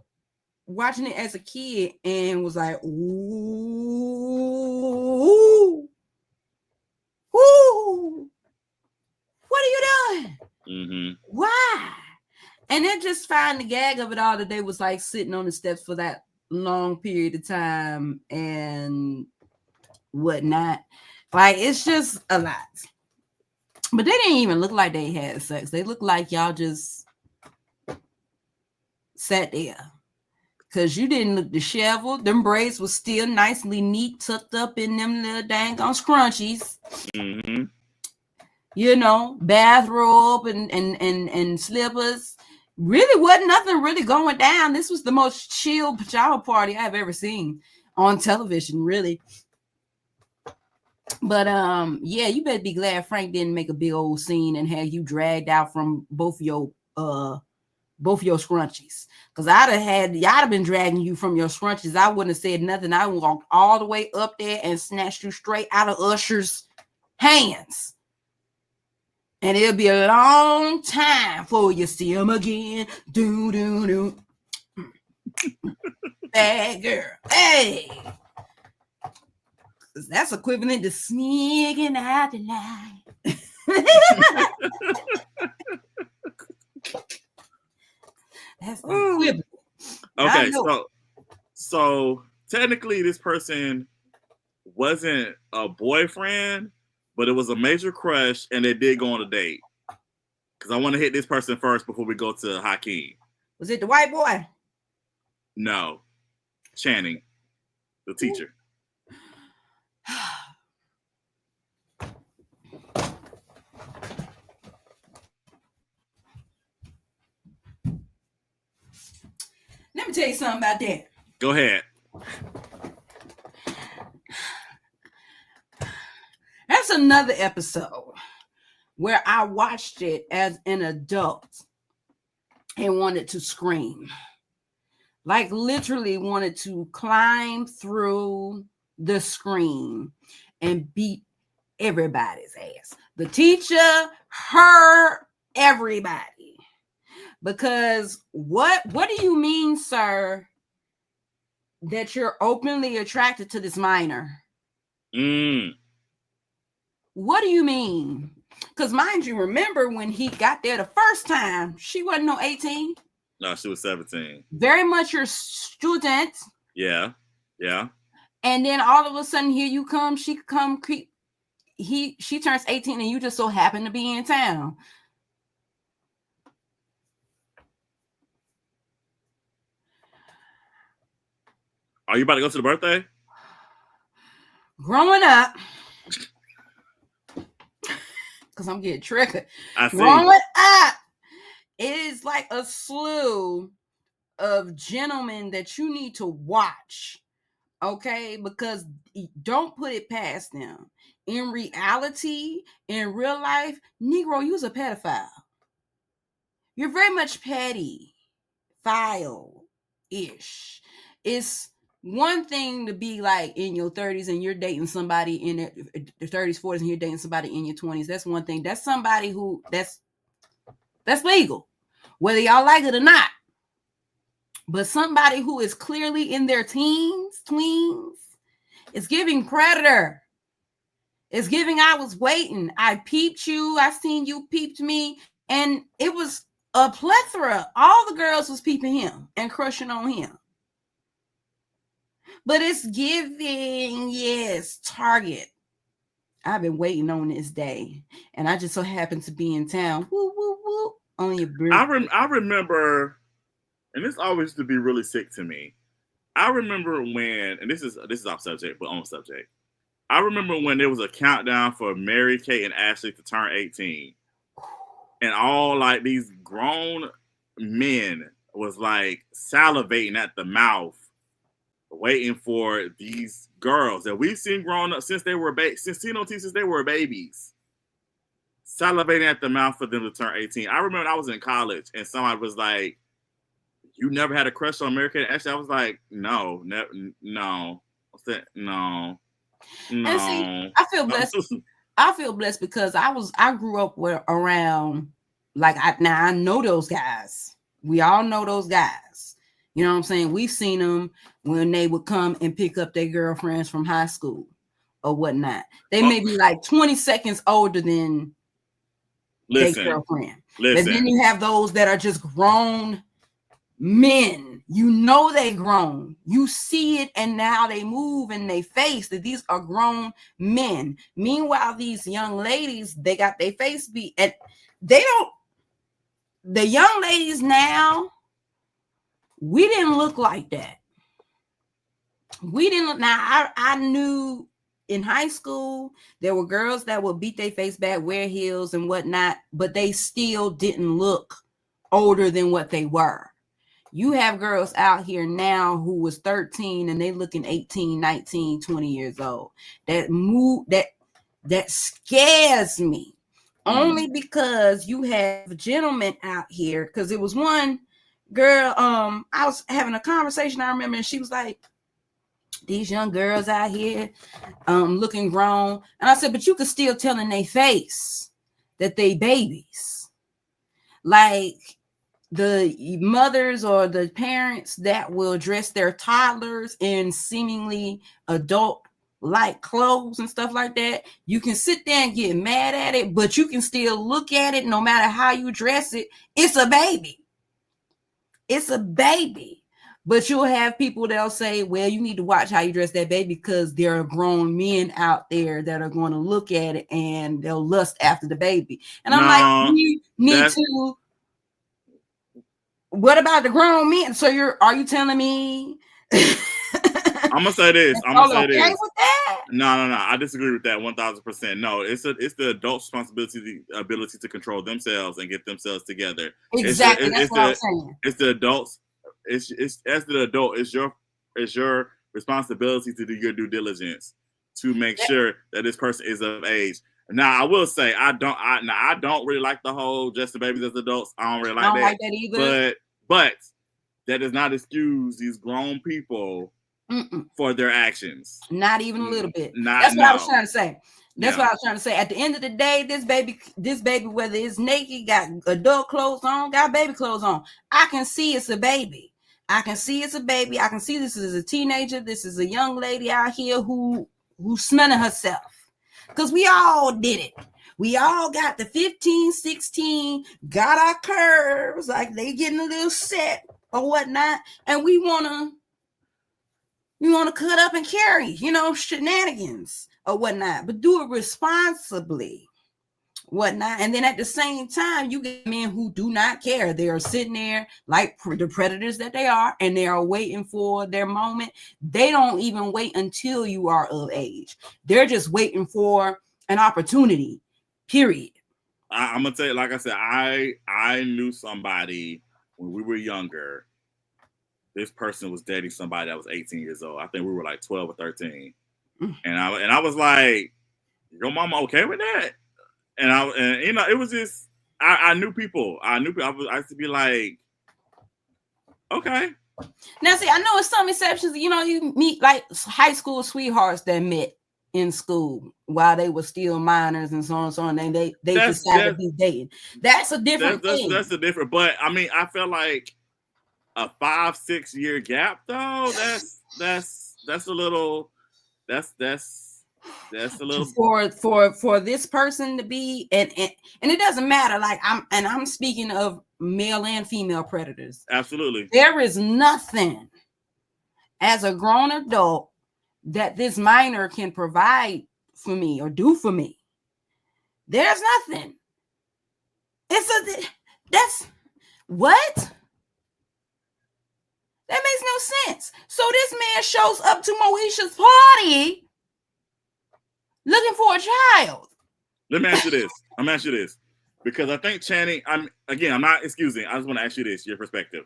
watching it as a kid and was like, ooh, what are you doing? Mm-hmm. Why? And then just find the gag of it all that they was like sitting on the steps for that long period of time and whatnot. Like, it's just a lot. But they didn't even look like they had sex. They looked like y'all just sat there. Because you didn't look disheveled. Them braids was still nicely neat, tucked up in them little dang on scrunchies. Mm-hmm. You know, bathrobe and slippers. Really wasn't nothing really going down. This was the most chill pajama party I've ever seen on television, really. But yeah, you better be glad Frank didn't make a big old scene and have you dragged out from both your scrunchies. Because y'all have been dragging you from your scrunchies. I wouldn't have said nothing. I walked all the way up there and snatched you straight out of Usher's hands. And it'll be a long time before you see him again. Do do do. Bad girl. Hey. That's equivalent to sneaking out the night. That's equivalent. Okay, so technically this person wasn't a boyfriend, but it was a major crush, and they did go on a date. Because I want to hit this person first before we go to Hakeem. Was it the white boy? No. Channing, the teacher. Let me tell you something about that. Go ahead. That's another episode where I watched it as an adult and wanted to scream. Like, literally wanted to climb through the screen and beat everybody's ass. The teacher, her, everybody. Because what do you mean, sir, that you're openly attracted to this minor? What do you mean? Because mind you, remember when he got there the first time, she wasn't no 18. No, she was 17. Very much your student. Yeah. And then all of a sudden, here you come. She turns 18, and you just so happen to be in town. Are you about to go to the birthday? Growing up, because I'm getting triggered. I see. Growing up, it is like a slew of gentlemen that you need to watch, okay? Because don't put it past them. In reality, in real life, Negro, you's a pedophile. You're very much petty, file-ish. It's one thing to be like in your 30s and you're dating somebody in their 30s, 40s, and you're dating somebody in your 20s. That's one thing. That's somebody who that's legal, whether y'all like it or not. But somebody who is clearly in their teens, tweens, is giving predator. It's giving I was waiting. I peeped you. I seen you peeped me. And it was a plethora. All the girls was peeping him and crushing on him. But it's giving, yes, Target. I've been waiting on this day. And I just so happened to be in town. Woo, woo, woo. On your birthday. I remember, and this always used to be really sick to me. I remember when, and this is off subject, but on subject. I remember when there was a countdown for Mary Kate and Ashley to turn 18. And all like these grown men was like salivating at the mouth, waiting for these girls that we've seen growing up since they were since they were babies, salivating at the mouth for them to turn 18. I remember I was in college and somebody was like, you never had a crush on American Ashley? I was like, no, no. What's that? No, And see, no. I feel blessed. I feel blessed because I grew up around, like, I know those guys. We all know those guys. You know what I'm saying? We've seen them when they would come and pick up their girlfriends from high school or whatnot. They may be like 20 seconds older than their girlfriend. But then you have those that are just grown men. You know they grown. You see it, and now they move in their face that these are grown men. Meanwhile, these young ladies, they got their face beat, and they don't. The young ladies now, we didn't look like that. We didn't look. Now, I knew in high school there were girls that would beat their face back, wear heels and whatnot, but they still didn't look older than what they were. You have girls out here now who was 13 and they looking 18, 19, 20 years old. That scares me. Only because you have gentlemen out here. Because it was one girl, I was having a conversation, I remember, and she was like, these young girls out here looking grown. And I said, but you could still tell in their face that they babies. Like, the mothers or the parents that will dress their toddlers in seemingly adult-like clothes and stuff like that, you can sit there and get mad at it, but you can still look at it no matter how you dress it. It's a baby. It's a baby. But you'll have people that'll say, well, you need to watch how you dress that baby because there are grown men out there that are going to look at it and they'll lust after the baby. And I'm like, you need to... What about the grown men? So are you telling me? I'm gonna say this. I'm gonna say this. With that? No. I disagree with that 1,000%. No, it's the adult's responsibility, the ability to control themselves and get themselves together. Exactly. That's what I'm saying. It's the adults. It's as the adult. It's your responsibility to do your due diligence to make sure that this person is of age. Now, I will say I don't really like the whole dress the babies as adults. I don't really like that either. But that does not excuse these grown people for their actions. Not even a little bit. That's what I was trying to say. That's what I was trying to say. At the end of the day, this baby, whether it's naked, got adult clothes on, got baby clothes on, I can see it's a baby. I can see it's a baby. I can see this is a teenager. This is a young lady out here who's smelling herself. Because we all did it. We all got the 15, 16, got our curves, like they getting a little set or whatnot. And we want to cut up and carry, shenanigans or whatnot. But do it responsibly, whatnot. And then at the same time, you get men who do not care. They are sitting there like the predators that they are, and they are waiting for their moment. They don't even wait until you are of age. They're just waiting for an opportunity, period. I'm going to tell you, like I said, I knew somebody when we were younger. This person was dating somebody that was 18 years old. I think we were like 12 or 13. And I was like, your mama okay with that? And it was just, I knew people. I used to be like, okay. Now, see, I know in some exceptions, you meet like high school sweethearts that met in school while they were still minors and so on and so on. And they decided to be dating. That's a different thing. That's a different, but I mean, I feel like a 5-6 year gap though, that's a little, that's a little for this person to be, and it doesn't matter. Like I'm speaking of male and female predators. Absolutely. There is nothing as a grown adult that this minor can provide for me or do for me. There's nothing. That's what? That makes no sense. So this man shows up to Moesha's party looking for a child. Let me ask you this. Because I think Channing, I'm not excusing. I just want to ask you this, your perspective.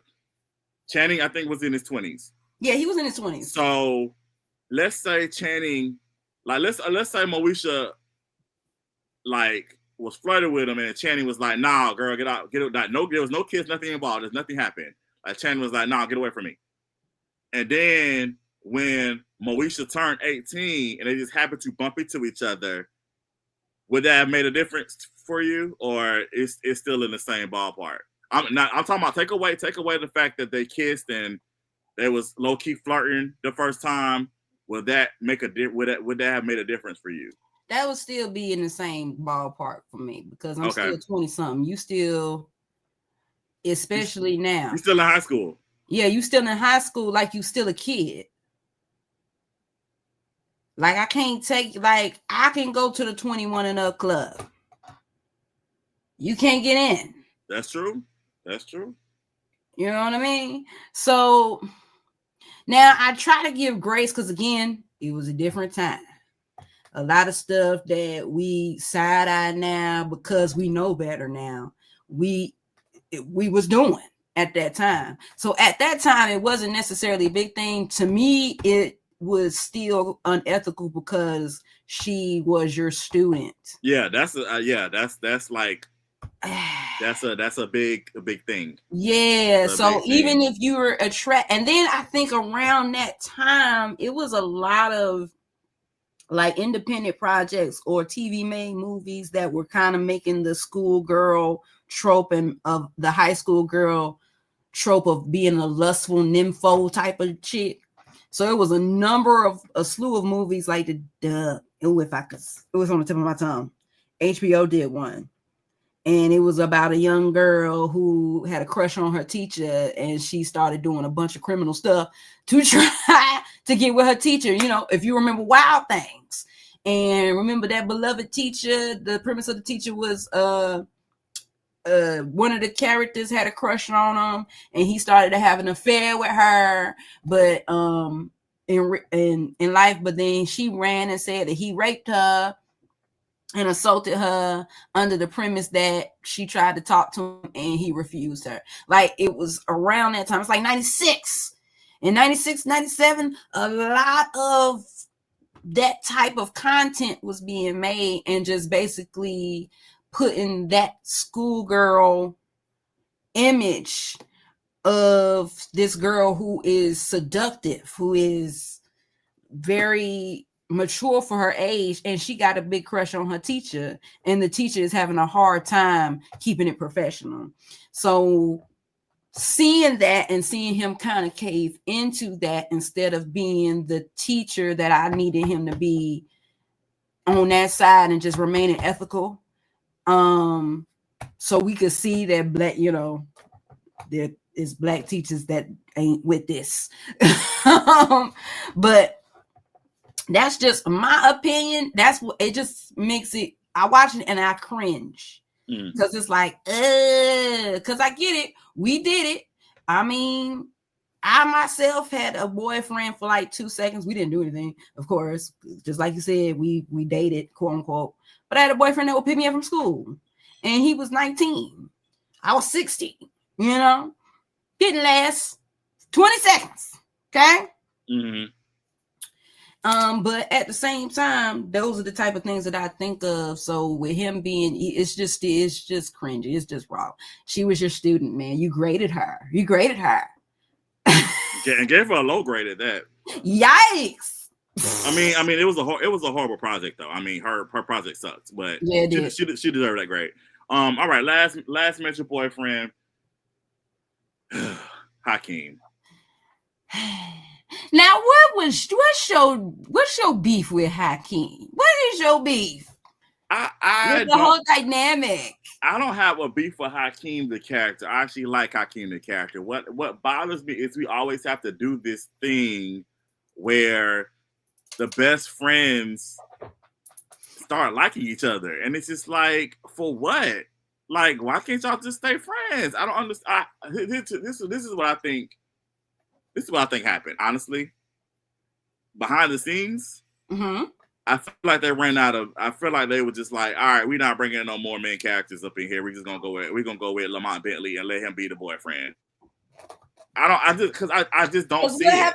Channing, I think, was in his 20s. Yeah, he was in his 20s. So let's say Channing, like let's say Moesha like was flirting with him, and Channing was like, "Nah, girl, get out, no, there was no kiss, nothing involved, there's nothing happened." Like Chandler was like, "Nah, get away from me." And then when Moesha turned 18 and they just happened to bump into each other, would that have made a difference for you, or it's still in the same ballpark? I'm talking about take away the fact that they kissed and they was low key flirting the first time. Would that make would that have made a difference for you? That would still be in the same ballpark for me because I'm still 20 something. You still, especially now, you still in high school. Yeah, you still in high school, like you still a kid. Like I can go to the 21 and up club. You can't get in. That's true. That's true. You know what I mean? So now I try to give grace because again, it was a different time. A lot of stuff that we side eye now because we know better now. We was doing at that time. So at that time, it wasn't necessarily a big thing. To me, it was still unethical because she was your student. Yeah, that's like that's a big thing. Yeah. So even if you were and then I think around that time, it was a lot of like independent projects or TV made movies that were kind of making the schoolgirl trope and of the high school girl trope of being a lustful nympho type of chick. So it was a slew of movies like it was on the tip of my tongue. HBO did one. And it was about a young girl who had a crush on her teacher and she started doing a bunch of criminal stuff to try to get with her teacher. You know, if you remember Wild Things and remember that beloved teacher, the premise of the teacher was one of the characters had a crush on him and he started to have an affair with her, but in life, but then she ran and said that he raped her and assaulted her under the premise that she tried to talk to him and he refused her. Like it was around that time. It's like 96. In 96, 97, a lot of that type of content was being made and just basically putting that schoolgirl image of this girl who is seductive, who is very mature for her age, and she got a big crush on her teacher, and the teacher is having a hard time keeping it professional. So seeing that and seeing him kind of cave into that instead of being the teacher that I needed him to be on that side and just remaining ethical, so we could see that black, you know, there is black teachers that ain't with this. But that's just my opinion. That's what it just makes it. I watch it and I cringe because it's like, because I get it. We did it. I mean, I myself had a boyfriend for like 2 seconds. We didn't do anything, of course. Just like you said, we dated, quote unquote. But I had a boyfriend that would pick me up from school, and he was 19. I was 16. You know, didn't last 20 seconds. Okay. Mm-hmm. But at the same time, those are the type of things that I think of. So with him being, it's just cringy. It's just wrong. She was your student, man. You graded her. And gave her a low grade at that. Yikes. I mean, it was a horrible project though. I mean, her project sucks, but yeah, she deserved that grade. All right, last mentioned boyfriend, Hakeem. Now, what's your beef with Hakeem? What is your beef? The whole dynamic. I don't have a beef with Hakeem the character. I actually like Hakeem the character. What bothers me is we always have to do this thing where the best friends start liking each other, and it's just like, for what? Like, why can't y'all just stay friends? I don't understand. This is what I think. This is what I think happened, honestly. Behind the scenes, I feel like they ran out of. I feel like they were just like, all right, we're not bringing in no more main characters up in here. We're gonna go with Lamont Bentley and let him be the boyfriend. I just don't see. We have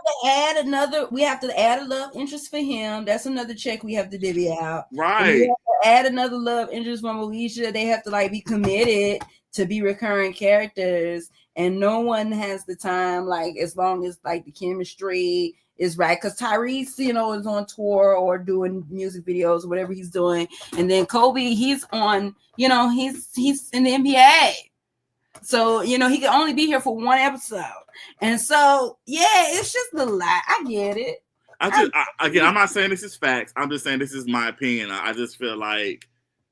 to add a love interest for him. That's another check we have to divvy out. Right. And we have to add another love interest for Moesha. They have to like be committed to be recurring characters. and no one has the time, like as long as like the chemistry is right. Because Tyrese, you know, is on tour or doing music videos or whatever he's doing, and then Kobe, he's on, you know, he's in the NBA. So, you know, he can only be here for one episode. And so, yeah, it's just a lot. I get it. Again, I'm not saying this is facts. I'm just saying this is my opinion. I just feel like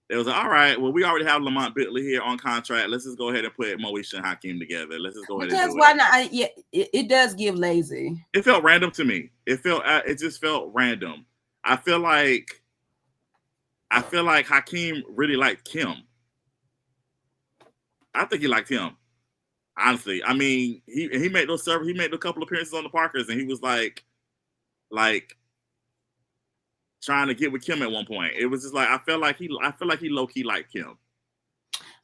it was like, all right, well, we already have Lamont Bentley here on contract. Let's just go ahead and put Moesha and Hakeem together. Let's just go ahead and do it. Because why not? Yeah, it does give lazy. It felt random to me. It just felt random. I feel like Hakeem really liked Kim. I think he liked him. Honestly, I mean, he made a couple appearances on the Parkers, and he was like trying to get with Kim at one point. It was just like I feel like he low key liked Kim.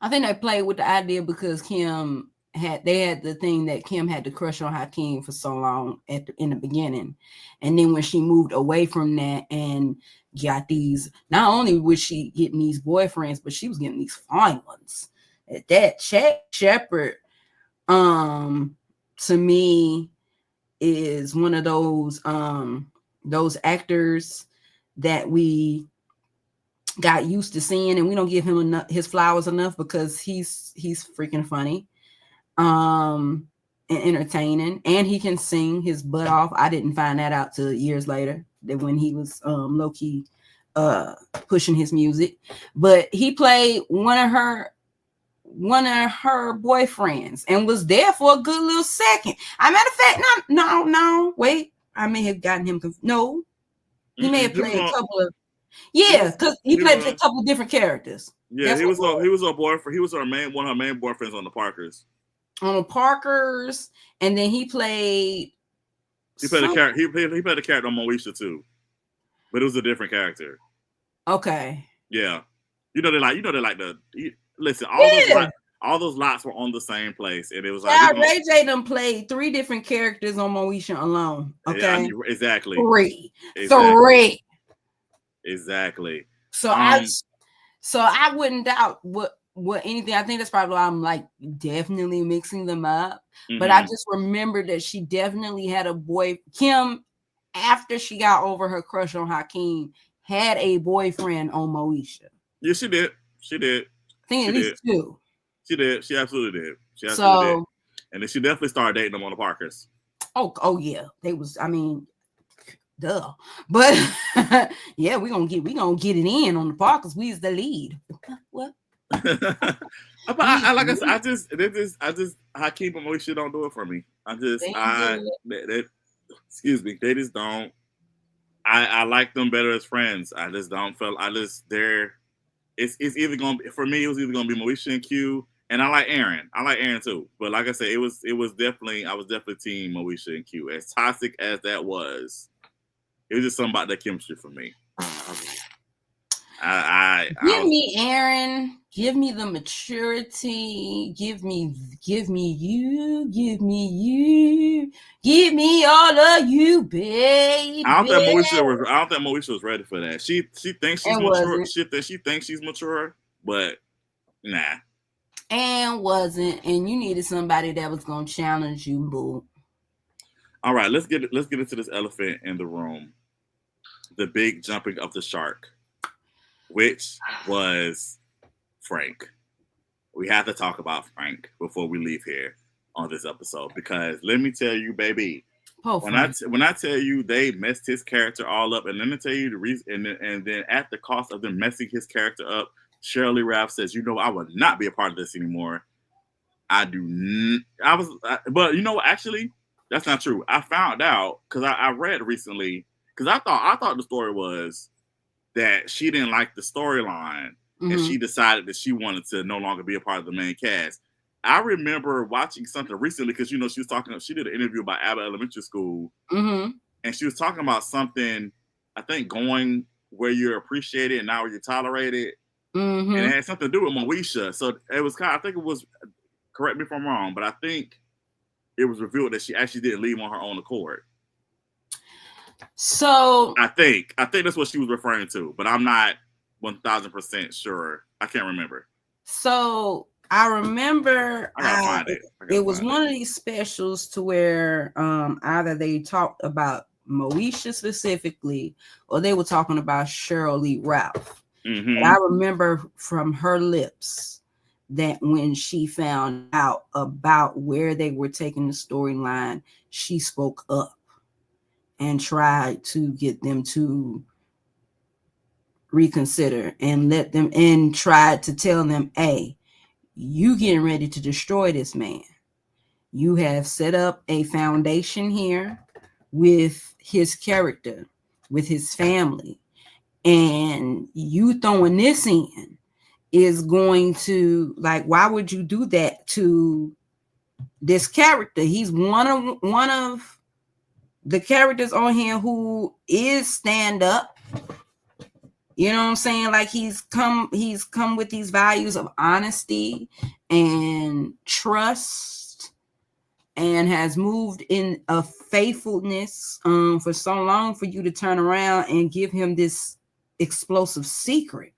I think they played with the idea because Kim had the thing that Kim had to crush on Hakeem for so long in the beginning, and then when she moved away from that and got these, not only was she getting these boyfriends, but she was getting these fine ones. That Chad Shepard, to me, is one of those actors that we got used to seeing, and we don't give him his flowers enough because he's freaking funny, and entertaining, and he can sing his butt off. I didn't find that out till years later, that when he was low key pushing his music, but he played one of her boyfriends and was there for a good little second. As a matter of fact, no, wait, I may have gotten him no. He may have played a couple of because he played a couple of different characters. Yeah, he was a boyfriend. He was one of her main boyfriends on the Parkers. On the Parkers, and then he played. He played a character. He played a character on Moesha too, but it was a different character. Okay. Yeah, they like listen. All those lots were on the same place, and it was like Ray J done played 3 different characters on Moesha alone. Okay, yeah, exactly. 3. Exactly. Exactly. So I wouldn't doubt what anything. I think that's probably why I'm like definitely mixing them up. Mm-hmm. But I just remember that she definitely had a boy. Kim, after she got over her crush on Hakeem, had a boyfriend on Moesha. Yeah, she did. I think at least 2. She did. She absolutely did. She absolutely did. And then she definitely started dating them on the Parkers. Oh yeah. They was, I mean, duh. But yeah, we gonna get it in on the Parkers. We is the lead. What? But I just Hakeem and Moesha don't do it for me. Excuse me. They just don't. I like them better as friends. I just don't feel. It's either gonna be, for me. It was either gonna be Moesha and Q, and I like Aaron. I like Aaron too. But like I said, I was definitely team Moesha and Q. As toxic as that was, it was just something about that chemistry for me. Give me Aaron. Give me the maturity. Give me you. Give me all of you, baby. I don't think Moesha was ready for that. She thinks she's mature. She thinks she's mature, but nah. And wasn't. And you needed somebody that was gonna challenge you, boo. All right, let's get into this elephant in the room. The big jumping of the shark, which was Frank. We have to talk about Frank before we leave here on this episode, because let me tell you, baby, when I tell you they messed his character all up, and let me tell you the reason, and then at the cost of them messing his character up, Shirley Ralph says, I would not be a part of this anymore. But actually, that's not true. I found out because I read recently, because I thought the story was that she didn't like the storyline, and she decided that she wanted to no longer be a part of the main cast. I remember watching something recently because she did an interview about Abbott Elementary School, and she was talking about something, I think, going where you're appreciated and now where you're tolerated, and it had something to do with Moesha. So it was I think it was, correct me if I'm wrong, but I think it was revealed that she actually didn't leave on her own accord. So I think that's what she was referring to, but I'm not 1,000% sure. I can't remember. So I remember I gotta find it. It was one of these specials to where either they talked about Moesha specifically, or they were talking about Cheryl Lee Ralph. Mm-hmm. I remember from her lips that when she found out about where they were taking the storyline, she spoke up and tried to get them to reconsider and let them, and tried to tell them, hey, you getting ready to destroy this man. You have set up a foundation here with his character, with his family, and you throwing this in is going to, like, why would you do that to this character? He's one of the characters on here who is stand up. You know what I'm saying? Like he's come with these values of honesty and trust, and has moved in a faithfulness for so long, for you to turn around and give him this explosive secret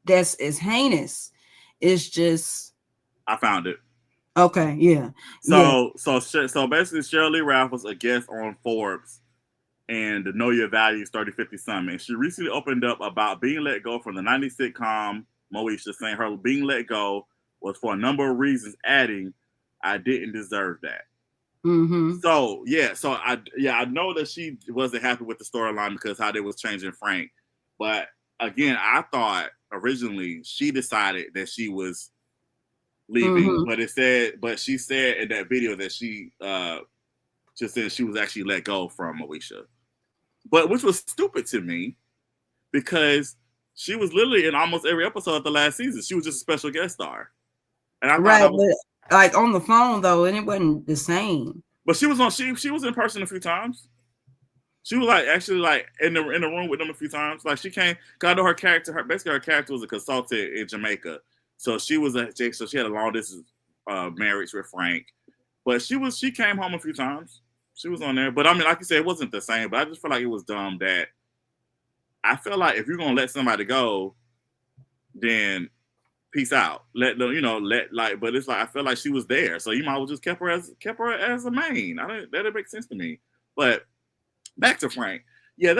that's as heinous. It's just, I found it. Okay, yeah. So basically, Cheryl Lee Ralph was a guest on Forbes and the Know Your Values 30-50 Summit. She recently opened up about being let go from the 90s sitcom Moesha, saying her being let go was for a number of reasons, adding, "I didn't deserve that." Mm-hmm. So I know that she wasn't happy with the storyline because how they was changing Frank. But again, I thought originally she decided that she was leaving, Mm-hmm. but she said in that video that she just said she was actually let go from Moesha, but which was stupid to me because she was literally in almost every episode of the last season. She was just a special guest star, and I right, thought was, but like on the phone though, and it wasn't the same. But she was on. She was in person a few times. She was like actually like in the room with them a few times. Like she came. Cause I know her character. Her character was a consultant in Jamaica, so she was so she had a long distance marriage with Frank. But she came home a few times. She was on there. But I mean, like you said, it wasn't the same. But I just feel like it was dumb that I feel like if you're gonna let somebody go, then peace out. But it's like I feel like she was there, so you might as well just kept her as a main. That didn't make sense to me. But back to Frank. Yeah,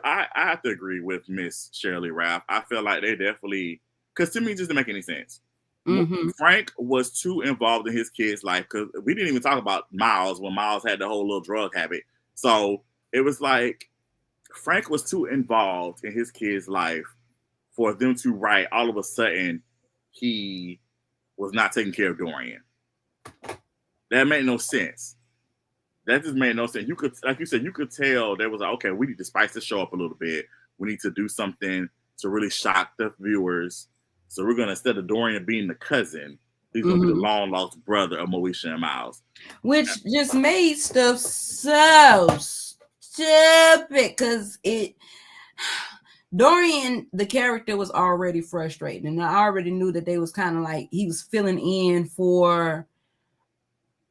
I have to agree with Miss Shirley Ralph. I feel like they definitely, because to me it just didn't make any sense. Mm-hmm. Frank was too involved in his kid's life, because we didn't even talk about Miles when Miles had the whole little drug habit. So it was like Frank was too involved in his kid's life for them to write all of a sudden he was not taking care of Dorian. That made no sense. That just made no sense. You could, like you said, you could tell there was like, okay, we need to spice the show up a little bit. We need to do something to really shock the viewers. So we're gonna, instead of Dorian being the cousin, he's gonna be the long lost brother of Moesha and Miles. Which just made stuff so stupid, because Dorian, the character, was already frustrated, and I already knew that they was kind of like he was filling in for,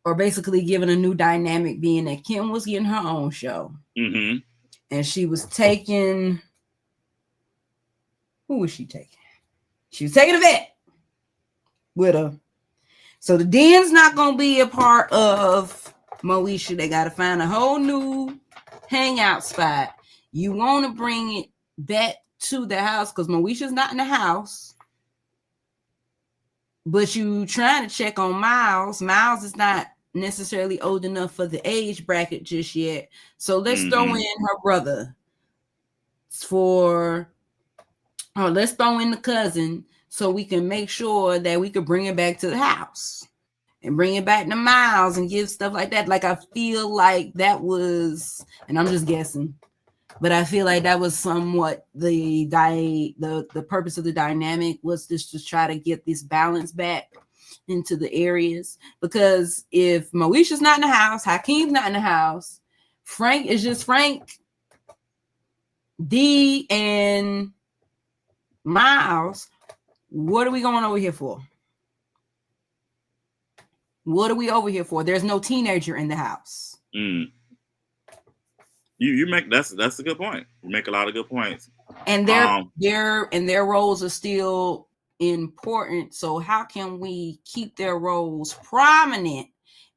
or basically giving a new dynamic, being that Kim was getting her own show, and she was taking. Who was she taking? She was taking a vet with her. So the den's not gonna be a part of Moesha. They got to find a whole new hangout spot. You want to bring it back to the house because Moesha's not in the house, but you trying to check on Miles. Miles is not necessarily old enough for the age bracket just yet, so let's throw in her brother let's throw in the cousin so we can make sure that we could bring it back to the house and bring it back to Miles and give stuff like that. Like I feel like that was, and I'm just guessing, but I feel like that was somewhat the purpose of the dynamic, was just to try to get this balance back into the areas. Because if Moesha's not in the house, Hakeem's not in the house, Frank is just Frank, D, and Miles, what are we going over here for? What are we over here for? There's no teenager in the house. You make that's a good point. You make a lot of good points. And their roles are still important. So how can we keep their roles prominent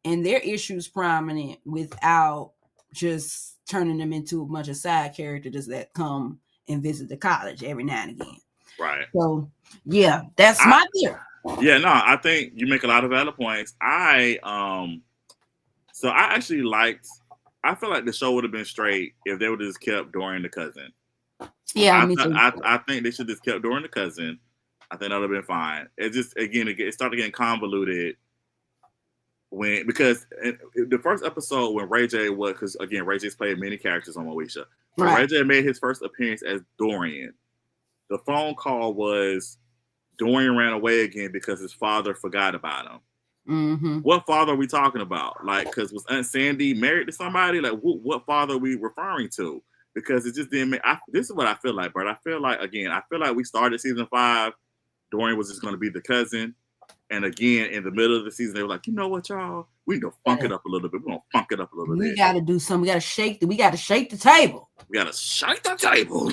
and their issues prominent without just turning them into a bunch of side characters that come and visit the college every now and again? Right. So yeah, that's my theory. Yeah, no, I think you make a lot of valid points. So I actually liked. I feel like the show would have been straight if they would have just kept Dorian the cousin. Yeah, me too. I think they should just kept Dorian the cousin. I think that would have been fine. It just it started getting convoluted because the first episode when Ray J was, because again Ray J's played many characters on Moesha. When Ray J made his first appearance as Dorian, the phone call was Dorian ran away again because his father forgot about him. Mm-hmm. What father are we talking about? Like, because was Aunt Sandy married to somebody? Like, what father are we referring to? Because it just didn't make. This is what I feel like, Bert. I feel like we started season 5. Dorian was just going to be the cousin, and again in the middle of the season they were like, you know what, y'all, we need to funk it up a little bit. We're gonna funk it up a little bit. We got to do something. We got to shake the table. We got to shake the table.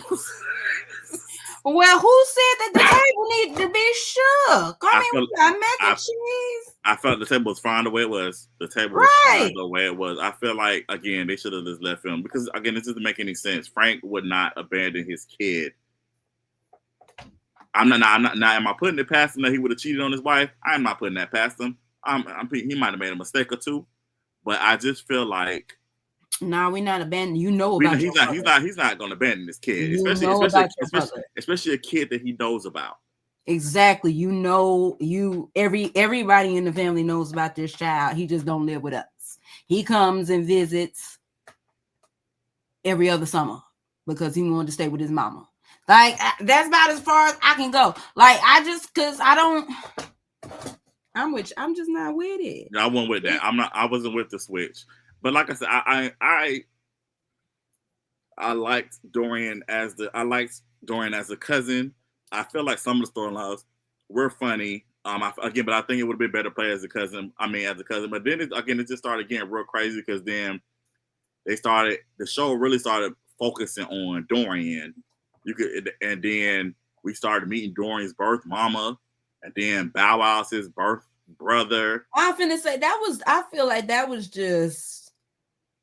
Well, who said that the table needed to be shook? I mean, we got mac and cheese. I felt the table was fine the way it was. The table was fine the way it was. I feel like, again, they should have just left him because, again, it doesn't make any sense. Frank would not abandon his kid. Am I putting it past him that he would have cheated on his wife? I'm not putting that past him. He might have made a mistake or two, but I just feel like no, we're not abandoning. You know about he's not going to abandon his kid, especially a kid that he knows about. Exactly. You know, everybody in the family knows about this child. He just don't live with us. He comes and visits every other summer because he wanted to stay with his mama. Like, that's about as far as I can go. Like, I'm just not with it. I wasn't with that. I wasn't with the switch. But like I said, I liked Dorian as a cousin. I feel like some of the storylines were funny. But I think it would have been better play as a cousin. But then it just started getting real crazy because then the show really started focusing on Dorian. And then we started meeting Dorian's birth mama, and then Bow Wow's his birth brother. I'm finna say I feel like that was just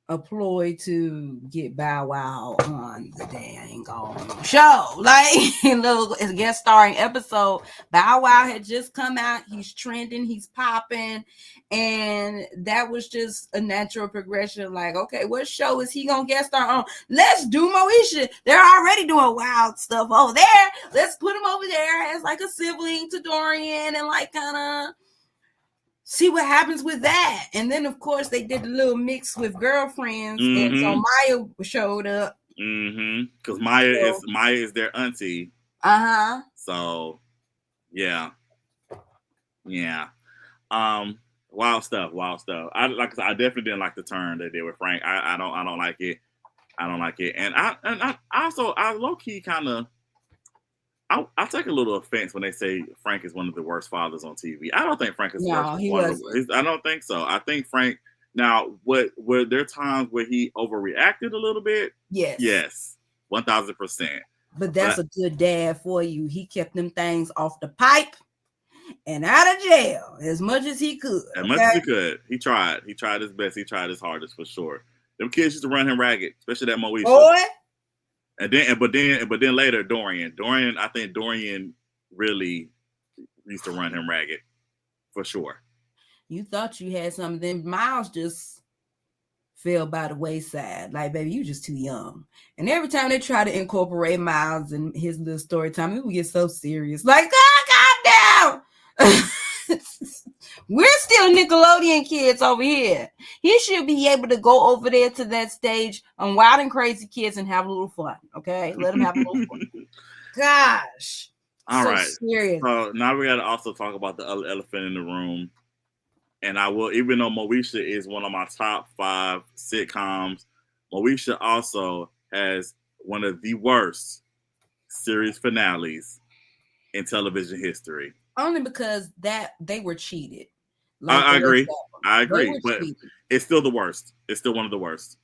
a ploy to get Bow Wow on the dang show. Like, little guest starring episode, Bow Wow had just come out. He's trending. He's popping. And that was just a natural progression. Like, okay, what show is he going to guest star on? Let's do Moesha. They're already doing wild stuff over there. Let's put him over there as like a sibling to Dorian and like kind of see what happens with that. And then, of course, they did a little mix with girlfriends. Mm-hmm. And so Maya showed up. Mm-hmm. Because Maya is their auntie. Uh-huh. So, yeah. Yeah. Wild stuff. I definitely didn't like the turn they did with Frank. I don't like it. I don't like it. And I also low-key kind of I take a little offense when they say Frank is one of the worst fathers on TV. I don't think Frank is worse. I don't think so. I think Frank. Now, were there times where he overreacted a little bit? Yes, 1000%. But that's a good dad for you. He kept them things off the pipe and out of jail as much as he could. Much as he could. He tried. He tried his best. He tried his hardest for sure. Them kids used to run him ragged, especially that Moesha. Boy. But then later, Dorian, I think Dorian really used to run him ragged, for sure. You thought you had something, then Miles just fell by the wayside. Like, baby, you just too young. And every time they try to incorporate Miles in his little story time, it would get so serious. Like, calm down. We're still Nickelodeon kids over here. He should be able to go over there to that stage on Wild and Crazy Kids and have a little fun. Okay, let him have a little fun. Gosh, all so right. Serious. So now we got to also talk about the other elephant in the room. And I will, even though Moesha is one of my top 5 sitcoms, Moesha also has one of the worst series finales in television history. Only because that they were cheated. Like I agree, but cheated. It's still the worst. It's still one of the worst.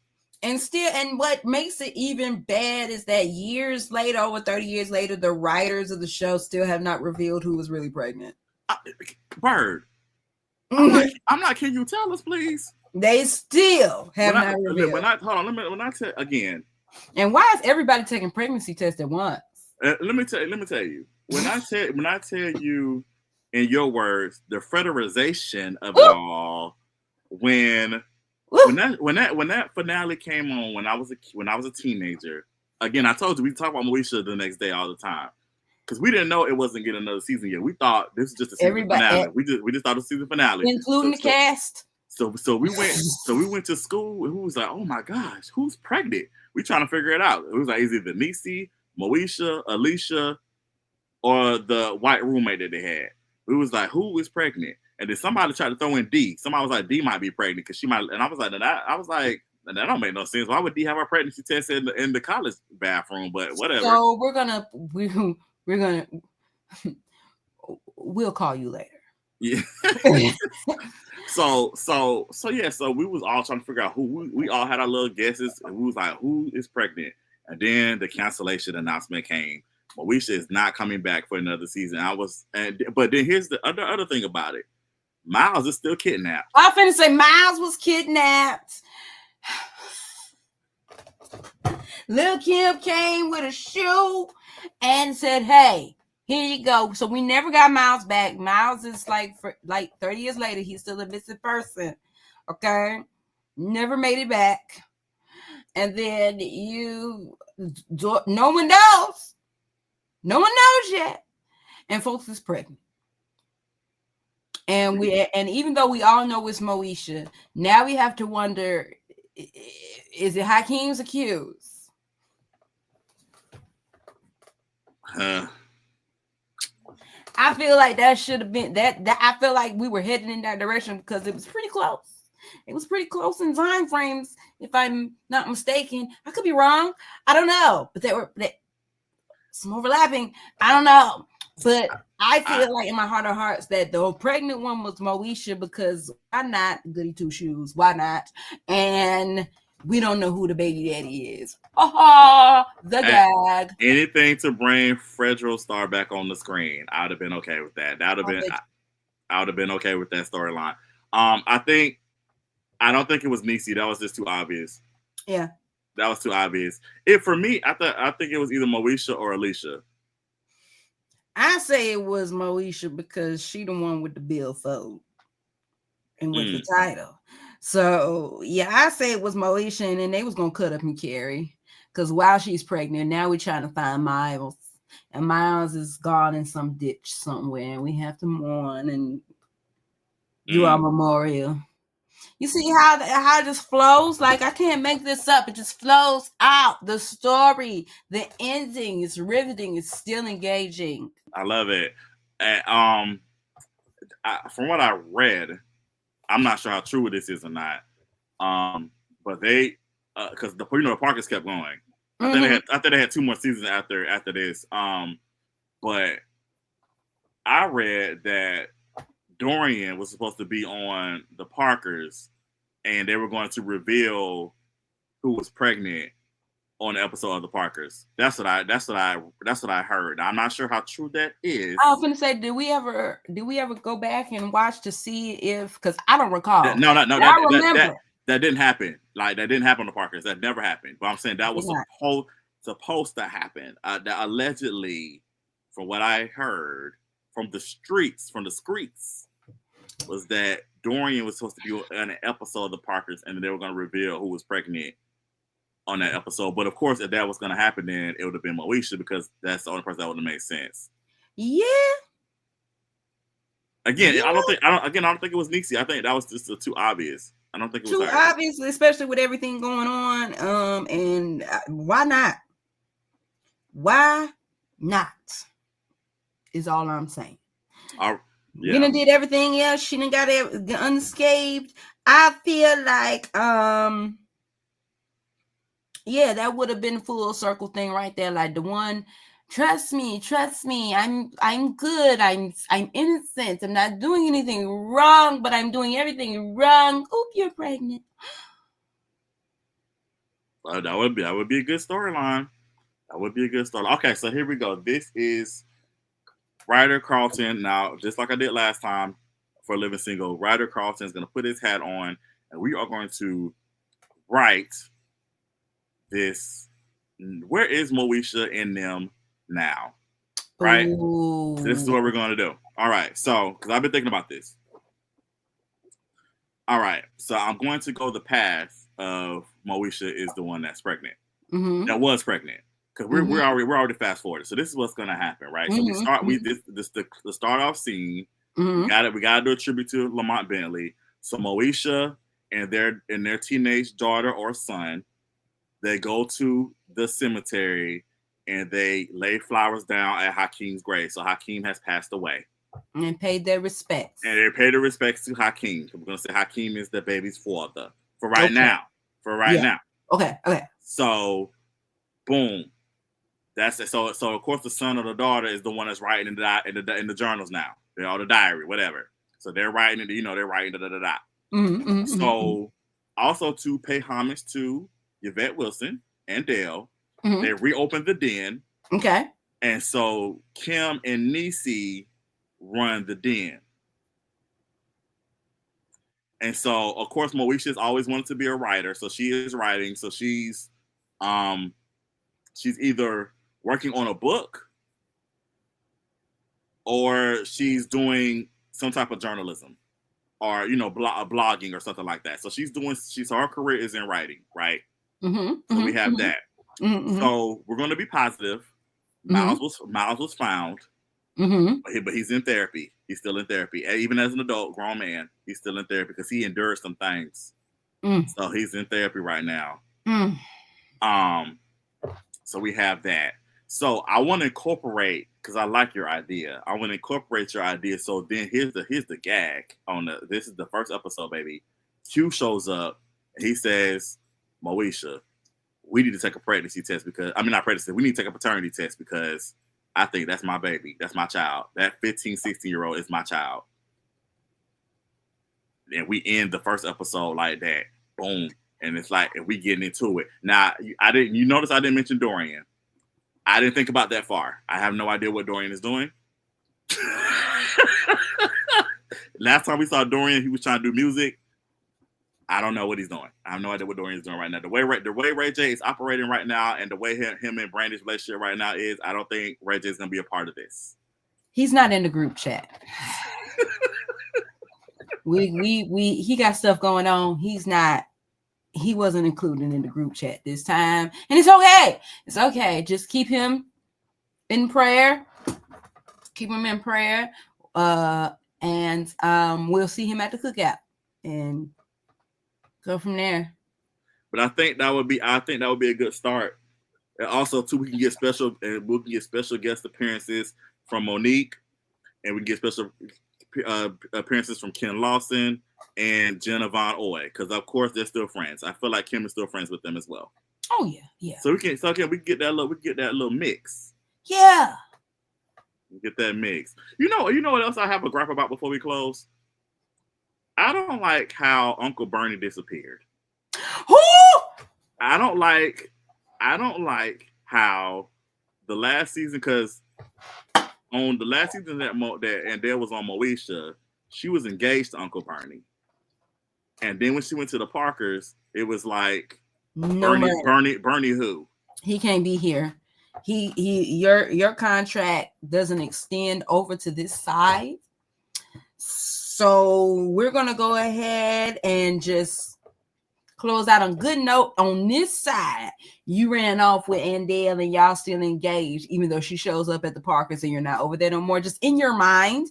And what makes it even bad is that years later, over 30 years later, the writers of the show still have not revealed who was really pregnant. Bird. I'm not. Can you tell us, please? They still have not revealed. Hold on. When I tell again. And why is everybody taking pregnancy tests at once? Let me tell you. When I tell you, in your words, the federalization of it all, when that finale came on when I was a teenager. Again, I told you we talk about Moesha the next day all the time because we didn't know it wasn't getting another season yet. We thought this was just a season finale. We just thought it was season finale, including the cast. So we went to school and we was like, oh my gosh, who's pregnant? We trying to figure it out. It was like is it Niecy, Moesha, Alicia, or the white roommate that they had. We was like, who is pregnant? And then somebody tried to throw in D. Somebody was like, D might be pregnant because she might. And I was like, that don't make no sense. Why would D have her pregnancy test in the college bathroom? But whatever. So we'll call you later. Yeah. So yeah. So we was all trying to figure out who we all had our little guesses, and we was like, who is pregnant? And then the cancellation announcement came. Moesha is not coming back for another season. But then here's the other thing about it. Miles is still kidnapped. I was finna say Miles was kidnapped. Lil' Kim came with a shoe and said, hey, here you go. So we never got Miles back. Miles is like 30 years later, he's still a missing person. Okay. Never made it back. And then no one knows. No one knows yet. And folks is pregnant. And even though we all know it's Moesha, now we have to wonder, is it Hakeem's accused? I feel like that should have been that I feel like we were heading in that direction because it was pretty close. It was pretty close in time frames, if I'm not mistaken. I could be wrong. I don't know. But they were some overlapping. I don't know. But I feel like in my heart of hearts that the pregnant one was Moesha because why not goody two shoes? Why not? And we don't know who the baby daddy is. The gag. Anything to bring Fredro Starr back on the screen. I would have been okay with that. I would have been okay with that storyline. I don't think it was Niecy. That was just too obvious. Yeah. That was too obvious. For me, I think it was either Moesha or Alicia. I say it was Moesha because she the one with the billfold and with the title. So yeah, I say it was Moesha, and then they was gonna cut up and carry because while she's pregnant, now we're trying to find Miles, and Miles is gone in some ditch somewhere, and we have to mourn and do our memorial. You see how it just flows? Like I can't make this up. It just flows out. The story, the ending is riveting. It's still engaging. I love it. And, from what I read, I'm not sure how true this is or not. But they, because the Parkers kept going. I think they had 2 more seasons after this. But I read that Dorian was supposed to be on the Parkers, and they were going to reveal who was pregnant on the episode of the Parkers. That's what I heard. I'm not sure how true that is. I was going to say, did we ever go back and watch to see if? Because I don't recall. That didn't happen. Like that didn't happen on the Parkers. That never happened. But I'm saying that was supposed to happen. That allegedly, from what I heard from the streets, was that Dorian was supposed to be on an episode of the Parkers, and then they were going to reveal who was pregnant on that episode. But of course, if that was going to happen, then it would have been Moesha because that's the only person that would have made sense. Yeah. Again, I don't think it was Niecy. I think that was just too obvious. I don't think it was too obvious, especially with everything going on. And why not? Why not? Is all I'm saying. Yeah. You done did everything else. She done got it unscathed. I feel like, yeah, that would have been full circle thing right there. Like the one, trust me, I'm good. I'm innocent. I'm not doing anything wrong, but I'm doing everything wrong. Oop, you're pregnant. That would be a good storyline. That would be a good storyline. Okay, so here we go. This is Ryder Carlton. Now, just like I did last time for Living Single, Ryder Carlton is going to put his hat on, and we are going to write this. Where is Moesha in them now? Right? Ooh. So this is what we're going to do. All right. So, because I've been thinking about this. All right. So I'm going to go the path of Moesha is the one that's pregnant. Mm-hmm. That was pregnant. Because we're already fast forwarded. So this is what's going to happen, right? So we start the start off scene. We got to do a tribute to Lamont Bentley. So Moesha and their teenage daughter or son, they go to the cemetery and they lay flowers down at Hakeem's grave. So Hakeem has passed away. And paid their respects. And they paid their respects to Hakeem. We're gonna say Hakeem is the baby's father for right now. For right now. Okay. So, boom. That's it. So of course the son or the daughter is the one that's writing in the journals now. They're all the diary, whatever. So they're writing they're writing So also to pay homage to Yvette Wilson and Dale, they reopened the den. Okay. And so Kim and Niecy run the den. And so of course Moesha's always wanted to be a writer. So she is writing. So she's either working on a book or she's doing some type of journalism or blogging or something like that. So her career is in writing, right? So we have that. So we're going to be positive. Miles was found, but he's in therapy. He's still in therapy. Even as an adult, grown man, he's still in therapy because he endured some things. So he's in therapy right now. So we have that. So I want to incorporate, because I like your idea. I want to incorporate your idea. So then here's the gag this is the first episode, baby. Q shows up and he says, Moesha, we need to take a pregnancy test not pregnancy. We need to take a paternity test because I think that's my baby. That's my child. That 15, 16-year-old is my child. And we end the first episode like that. Boom. And it's like, and we getting into it. Now, you notice I didn't mention Dorian. I didn't think about that far. I have no idea what Dorian is doing. Last time we saw Dorian, he was trying to do music. I don't know what he's doing. I have no idea what Dorian is doing right now. The way Ray J is operating right now and the way him and Brandy's relationship right now is, I don't think Ray J is going to be a part of this. He's not in the group chat. He got stuff going on. He wasn't included in the group chat this time. And it's okay. It's okay. Just keep him in prayer. Keep him in prayer. And we'll see him at the cookout and go from there. But I think that would be a good start. And also too, we can get special guest appearances from Monique, and we can get special appearances from Ken Lawson and Jenna Von Oy, because of course they're still friends. I feel like Kim is still friends with them as well. Oh yeah. So we can get that little mix. Yeah. Get that mix. You know what else I have a gripe about before we close? I don't like how Uncle Bernie disappeared. Who? I don't like how the last season, because on the last season that Andale was on Moesha, she was engaged to Uncle Bernie. And then when she went to the Parkers, it was like Bernie who? He can't be here. Your contract doesn't extend over to this side. So we're gonna go ahead and just close out on a good note on this side. You ran off with Andale and y'all still engaged, even though she shows up at the Parkers and you're not over there no more. Just in your mind,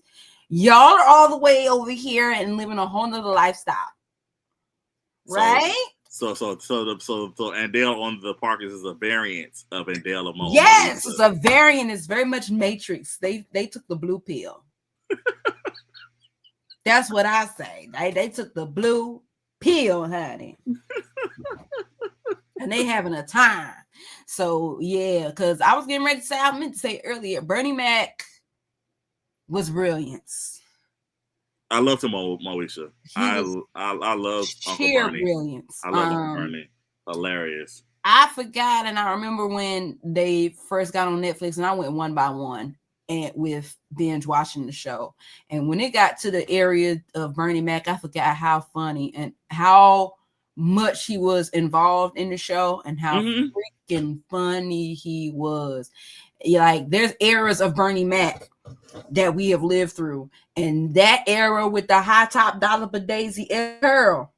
y'all are all the way over here and living a whole nother lifestyle. Right? So Andale on the Parkers is a variant of Andale of Moesha. Yes, it's a variant. It's very much Matrix. They took the blue pill. That's what I say. They took the blue pill, honey. And they having a time. So yeah, because I was getting ready to say, I meant to say earlier, Bernie Mac was brilliance. I love him, Moesha. I love Uncle sheer Bernie. Brilliance. I love Uncle Bernie. Hilarious. I forgot, and I remember when they first got on Netflix, and I went one by one and with binge watching the show. And when it got to the area of Bernie Mac, I forgot how funny and how much he was involved in the show and how freaking funny he was. Like, there's eras of Bernie Mac that we have lived through, and that era with the high top dollar for Daisy Earl.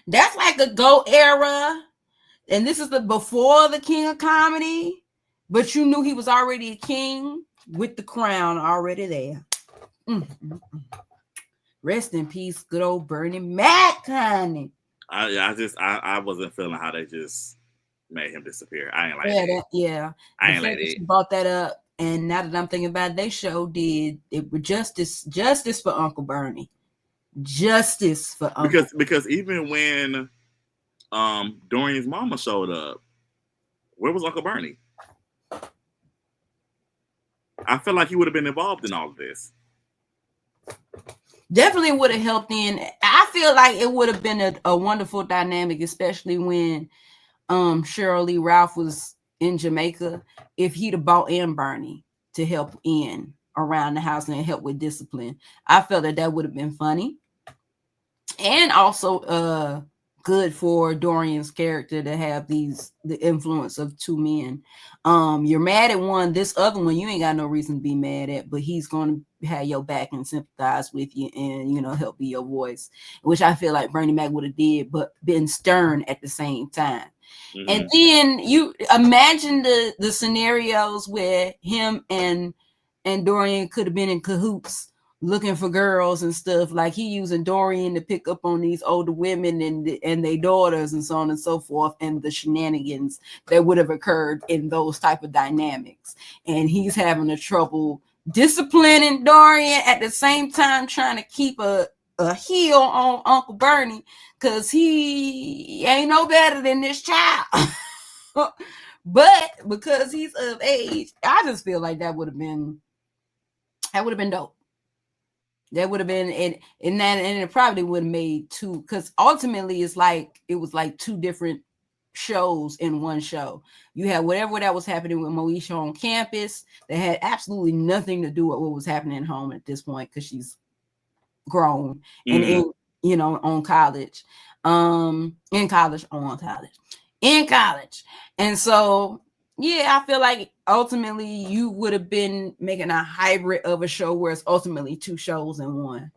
That's like a GOAT era. And this is the before the king of comedy, but you knew he was already a king with the crown already there. Rest in peace, good old Bernie Mac, honey. I wasn't feeling how they just made him disappear. I ain't like that. I ain't like it. Brought that up, and now that I'm thinking about it, they show did it with justice for Uncle Bernie. Justice for Uncle. Because even when Dorian's mama showed up, where was Uncle Bernie? I feel like he would have been involved in all of this. Definitely would have helped in. I feel like it would have been a wonderful dynamic, especially when Cheryl Lee Ralph was in Jamaica. If he'd have brought in Bernie to help in around the house and help with discipline, I felt that would have been funny. And also good for Dorian's character to have the influence of two men. You're mad at one, this other one you ain't got no reason to be mad at, but he's going to have your back and sympathize with you and, help be your voice, which I feel like Bernie Mac would have did, but been stern at the same time. And then you imagine the scenarios where him and Dorian could have been in cahoots looking for girls and stuff, like he using Dorian to pick up on these older women and their daughters and so on and so forth, and the shenanigans that would have occurred in those type of dynamics. And he's having a trouble disciplining Dorian at the same time trying to keep a heel on Uncle Bernie because he ain't no better than this child. But because he's of age, I just feel like that would have been dope. That would have been and it probably would have made two, because ultimately it was like two different shows in one show. You had whatever that was happening with Moesha on campus that had absolutely nothing to do with what was happening at home at this point, because she's grown and on college, in college. And so yeah, I feel like ultimately you would have been making a hybrid of a show where it's ultimately two shows in one.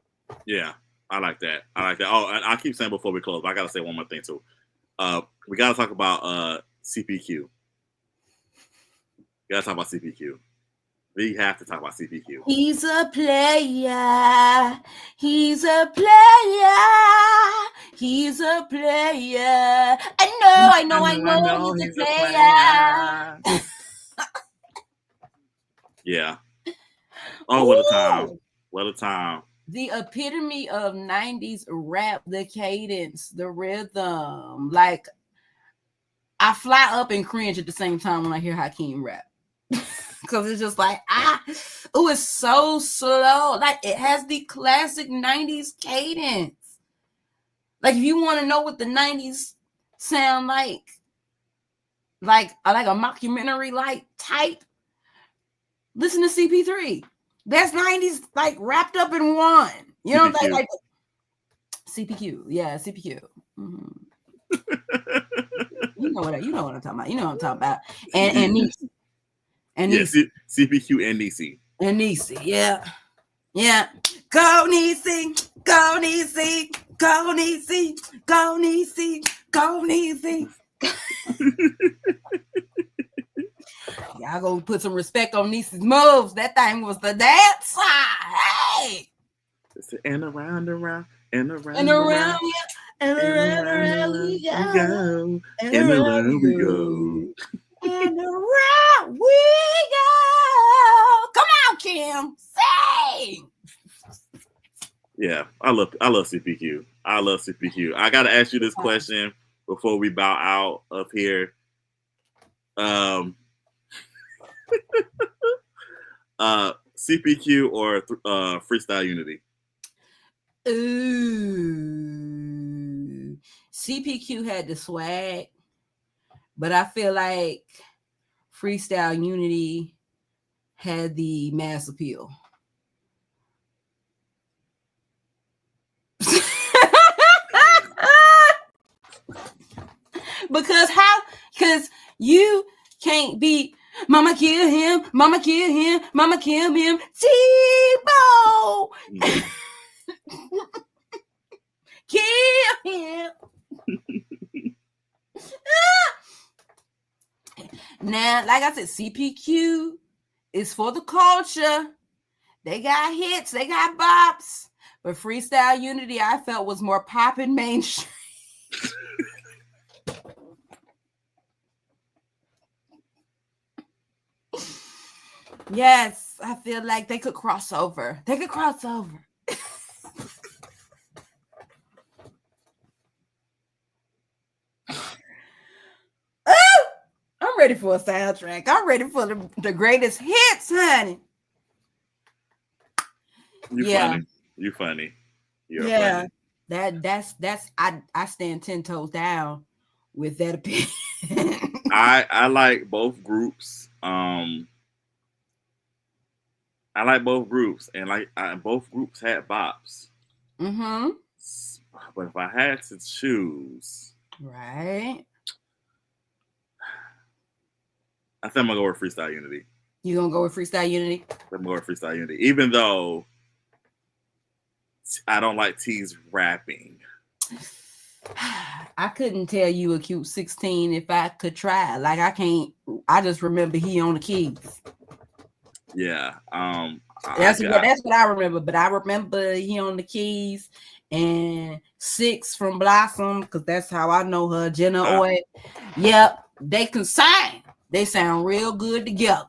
Yeah, I like that. Oh, and I keep saying before we close, but I gotta say one more thing too. We gotta talk about CPQ. We gotta talk about CPQ. We have to talk about CPQ. He's a player. I know he's a player. Yeah. Oh, what a time. What a time. The epitome of 90s rap, the cadence, the rhythm. Like, I fly up and cringe at the same time when I hear Hakeem rap. Because it's just like, it's so slow. Like, it has the classic 90s cadence. Like, if you want to know what the 90s sound like a mockumentary like type, listen to CP3. That's 90s like wrapped up in one. You know what I'm like CPQ. Yeah, CPQ. Mm-hmm. you know what I'm talking about. And Niecy. And Niecy. CPQ and Niecy. And Niecy, yeah. Yeah. Go Niecy. Go Niecy. Go Niecy. Go Niecy. Go Niecy. Y'all go put some respect on Niecy's moves. That thing was the dance. Hey. And around we go. And around we go. And around we go. Come on, Kim. Sing. Yeah, I love CPQ. I love CPQ. I gotta ask you this question before we bow out of here. CPQ or Freestyle Unity? Ooh. CPQ had the swag, but I feel like Freestyle Unity had the mass appeal. Because you can't be Mama kill him, Mama kill him, Mama kill him, T-Bo. Kill him. Now, like I said, CPQ is for the culture. They got hits, they got bops. But Freestyle Unity, I felt, was more popping mainstream. Yes, I feel like they could cross over. They could cross over. I'm ready for a soundtrack. I'm ready for the greatest hits, honey. You funny. You're yeah. funny. That's I stand 10 toes down with that opinion. I like both groups. I like both groups, and both groups had bops. Mm-hmm. But if I had to choose, right, I think I'm gonna go with Freestyle Unity. You gonna go with Freestyle Unity? I'm gonna go with Freestyle Unity, even though I don't like T's rapping. I couldn't tell you a cute 16 if I could try. Like I can't. I just remember he on the keys. Yeah. That's what I remember. But I remember he on the keys and 6 from Blossom, because that's how I know her. Jenna Oy. Yep, they can sing. They sound real good together.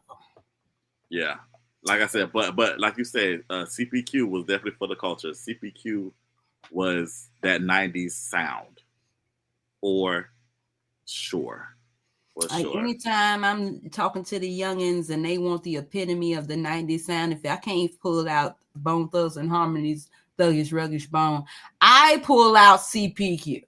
Yeah. Like I said, but like you said, CPQ was definitely for the culture. CPQ was that 90s sound. For sure. Anytime I'm talking to the youngins and they want the epitome of the 90s sound, if I can't pull out Bone Thugs and Harmony's Thuggish Ruggish Bone, I pull out CPQ.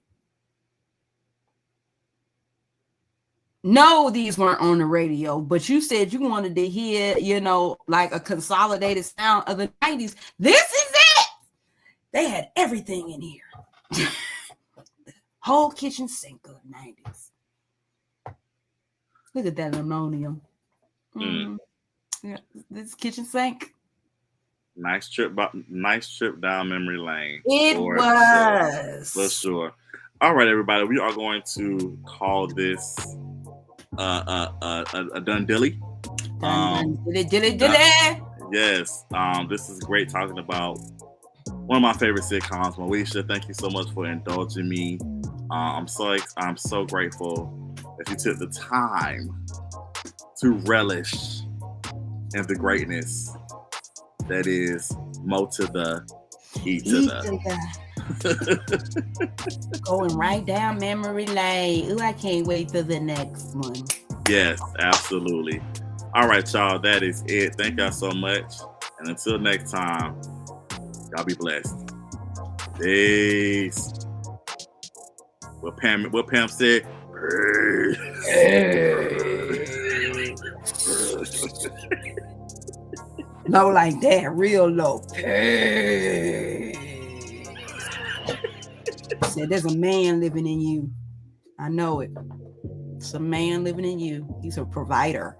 No, these weren't on the radio, but you said you wanted to hear, like a consolidated sound of the 90s. This is it. They had everything in here. Whole kitchen sink of the 90s. Look at that ammonium. Yeah, this kitchen sink. Nice trip down memory lane. It was. For sure. All right, everybody. We are going to call this a done dilly. Dilly. Yes. This is great talking about one of my favorite sitcoms, Moesha. Thank you so much for indulging me. I'm so grateful that you took the time to relish in the greatness that is Mo to the E to the. Going right down memory lane. Ooh, I can't wait for the next one. Yes, absolutely. All right, y'all. That is it. Thank y'all so much. And until next time, y'all be blessed. Peace. What Pam said. Low like that, real low. Said there's a man living in you. I know it. It's a man living in you. He's a provider.